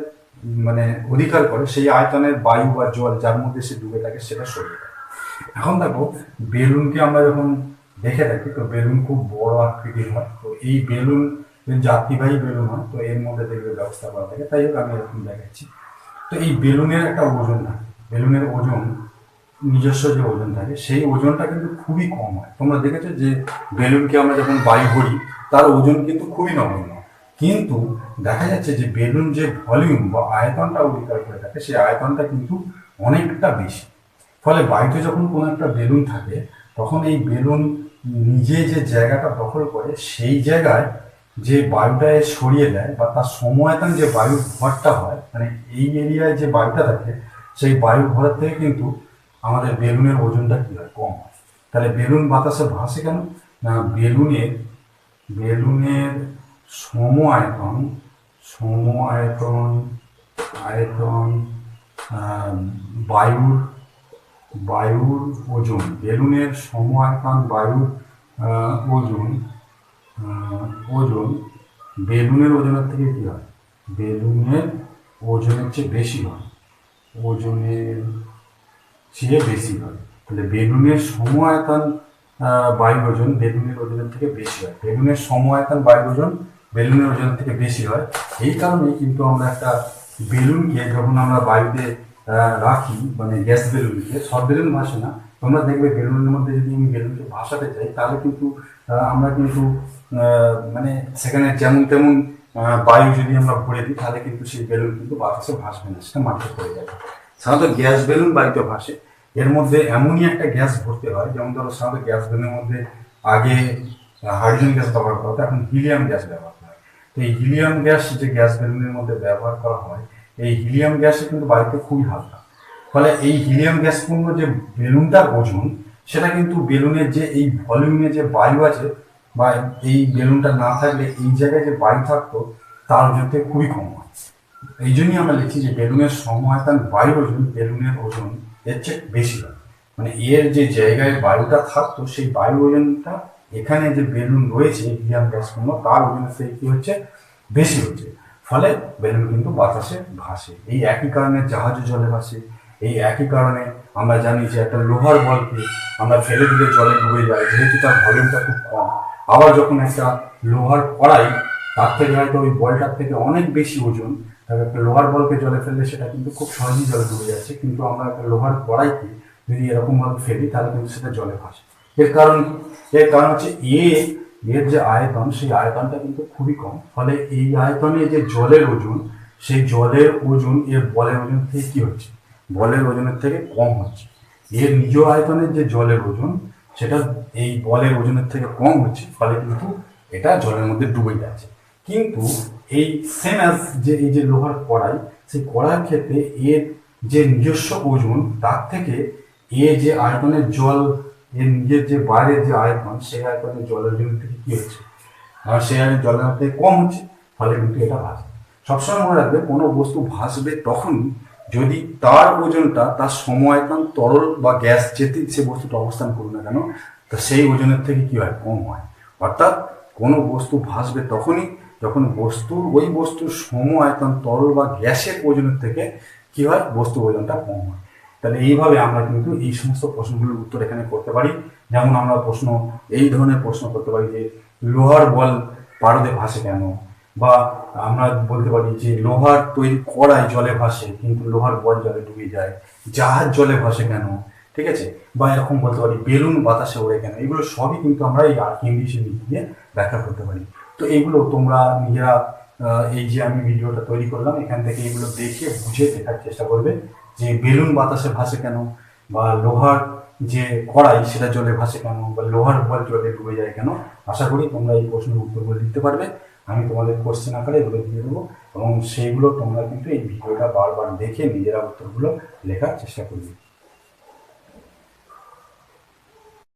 Speaker 1: মানে অধিকার করে, সেই আয়তনের বায়ু বা জল যার মধ্যে সে ডুবে থাকে, সেটা সরিয়ে দেয়। এখন দেখো, বেলুনকে আমরা যখন দেখে থাকি, তো বেলুন খুব বড় আকৃতির হয়। তো এই বেলুন যাত্রীবাহী বেলুন হয়, তো এর মধ্যে দেখবে ব্যবস্থা করা থাকে। তাই হোক, আমি এরকম দেখাচ্ছি। তো এই বেলুনের একটা ওজন থাকে, বেলুনের ওজন, নিজস্ব যে ওজন থাকে, সেই ওজনটা কিন্তু খুবই কম হয়। তোমরা দেখেছো যে বেলুনকে আমরা যখন বায়ু ভরি, তার ওজন কিন্তু খুবই নগণ্য। কিন্তু দেখা যাচ্ছে যে বেলুন যে ভলিউম বা আয়তনটা অধিকার করে থাকে, সেই আয়তনটা কিন্তু অনেকটা বেশি। ফলে বায়ুতে যখন কোনো একটা বেলুন থাকে, তখন এই বেলুন নিজে যে জায়গাটা দখল করে, সেই জায়গায় যে বায়ুটা সরিয়ে দেয় বা তার সময়তান যে বায়ুর ভরটা হয়, মানে এই এরিয়ায় যে বায়ুটা থাকে, সেই বায়ু ভরের থেকে কিন্তু আমাদের বেলুনের ওজনটা কি হয়, কম হয়। তাহলে বেলুন বাতাসে ভাসে কেন না, বেলুনের সম আয়তন সম আয়তন আয়তন বায়ুর বায়ুর ওজন, বেলুনের সম আয়তন বায়ুর ওজন ওজন বেলুনের ওজনের থেকে কি হয়, বেলুনের ওজনের চেয়ে বেশি হয়, ওজনের চেয়ে বেশি হয়। তাহলে বেলুনের সম আয়তন বায়ুর ওজন বেলুনের ওজনের থেকে বেশি হয়। বেলুনের সম আয়তন বায়ুর ওজন বেলুনের ওজনের থেকে বেশি হয়। এই কারণেই কিন্তু আমরা একটা বেলুনকে যখন আমরা বায়ুতে রাখি, মানে গ্যাস বেলুনকে, সব বেলুন ভাসে না। তোমরা দেখবে বেলুনের মধ্যে যদি আমি বেলুনকে ভাসাতে চাই, তাহলে কিন্তু আমরা কিন্তু মানে সেখানে যেমন তেমন বায়ু যদি আমরা ভরে দিই, তাহলে কিন্তু সেই বেলুন কিন্তু বাতাসে ভাসবে না, সেটা মাটিতে পড়ে যাবে। সাধারণত গ্যাস বেলুন বায়ুতে ভাসে। এর মধ্যে এমনই একটা গ্যাস ভরতে হয়, যেমন ধরো সাধারণত গ্যাস বেলুনের মধ্যে আগে হাইড্রোজেন গ্যাস ব্যবহার করা হতো, এখন হিলিয়াম গ্যাস ব্যবহার করা হয়। তো এই হিলিয়াম গ্যাস যে গ্যাস বেলুনের মধ্যে ব্যবহার করা হয়, এই হিলিয়াম গ্যাসে কিন্তু বায়ুতে খুবই হালকা। ফলে এই হিলিয়াম গ্যাসপূর্ণ যে বেলুনটার ওজন, সেটা কিন্তু বেলুনের যে এই ভলিউমে যে বায়ু আছে, বা এই বেলুনটা না থাকলে এই জায়গায় যে বায়ু থাকতো, তার ওজন থেকে খুবই কম হয়। এই জন্যই আমরা লিখছি যে বেলুনের সম আয়তন বায়ুর ওজন বেলুনের ওজন এর চেয়ে বেশি হয়। মানে এর যে জায়গায় বায়ুটা থাকতো, সেই বায়ু ওজনটা এখানে যে বেলুন রয়েছে হিলিয়াম গ্যাসপূর্ণ, তার ওজনের থেকে কি হচ্ছে, বেশি হচ্ছে। ফলে বেলুন কিন্তু বাতাসে ভাসে। এই একই কারণে জাহাজও জলে ভাসে। এই একই কারণে আমরা জানি যে একটা লোহার বলকে আমরা ফেলে দিলে জলে ডুবে যায়, যেহেতু তার ভলিউমটা খুব কম। আবার যখন একটা লোহার কড়াই, তার থেকে হয়তো ওই বলটার থেকে অনেক বেশি ওজন, তাহলে একটা লোহার বলকে জলে ফেললে সেটা কিন্তু খুব সহজেই জলে ডুবে যাচ্ছে, কিন্তু আমরা একটা লোহার কড়াইকে যদি এরকমভাবে ফেলি তাহলে কিন্তু সেটা জলে ভাসে। এর কারণ কি? এর কারণ হচ্ছে এর যে আয়তন, সেই আয়তনটা কিন্তু খুবই কম। ফলে এই আয়তনে যে জলের ওজন, সেই জলের ওজন এর বলের ওজন থেকে কি হচ্ছে, বলের ওজনের থেকে কম হচ্ছে। এর নিজ আয়তনের যে জলের ওজন, সেটা এই বলের ওজনের থেকে কম হচ্ছে, ফলে কিন্তু এটা জলের মধ্যে ডুবে যাচ্ছে। কিন্তু এই সেম অ্যাজ যে এই যে লোহার কড়াই, সেই কড়াইয়ের ক্ষেত্রে এর যে নিজস্ব ওজন, তার থেকে যে আয়তনের জল, এর নিজের যে বাইরের যে আয়তন, সেই আয়তনের জলের ওজন থেকে কি হচ্ছে, আর সেই আয়তনের জলের থেকে কম হচ্ছে, ফলে কিন্তু এটা ভাসে। সবসময় মনে রাখবে, কোনো বস্তু ভাসবে তখনই যদি তার ওজনটা তার সমায়তন তরল বা গ্যাস যেতেই সে বস্তুটা অবস্থান করুক না কেন, তা সেই ওজনের থেকে কি হয়, কম হয়। অর্থাৎ কোনো বস্তু ভাসবে তখনই যখন ওই বস্তুর সম আয়তন তরল বা গ্যাসের ওজনের থেকে কি হয়, বস্তুর ওজনটা কম হয়। তাহলে এইভাবে আমরা কিন্তু এই সমস্ত প্রশ্নগুলোর উত্তর এখানে করতে পারি। যেমন আমরা এই ধরনের প্রশ্ন করতে পারি যে লোহার বল পারদে ভাসে কেন, বা আমরা বলতে পারি যে লোহার তৈরি কড়াই জলে ভাসে কিন্তু লোহার বল জলে ডুবে যায়, জাহাজ জলে ভাসে কেন, ঠিক আছে, বা এরকম বলতে পারি বেলুন বাতাসে ওড়ে কেন। এগুলো সবই কিন্তু আমরা এই ইংলিশে দিয়ে ব্যাখ্যা করতে পারি। তো এইগুলো তোমরা নিজেরা এই যে আমি ভিডিওটা তৈরি করলাম, এখান থেকে এগুলো দেখে বুঝে লেখার চেষ্টা করবে যে বেলুন বাতাসে ভাসে কেন, বা লোহার যে কড়াই সেটা জলে ভাসে কেন, বা লোহার বল জলে ডুবে যায় কেন। আশা করি তোমরা এই প্রশ্নের উত্তরগুলো লিখতে পারবে। আমি তোমাদের কোশ্চেন আকারে এগুলো দিয়ে দেবো, এবং সেইগুলো তোমরা কিন্তু এই ভিডিওটা বারবার দেখে নিজেরা উত্তরগুলো লেখার চেষ্টা করবে।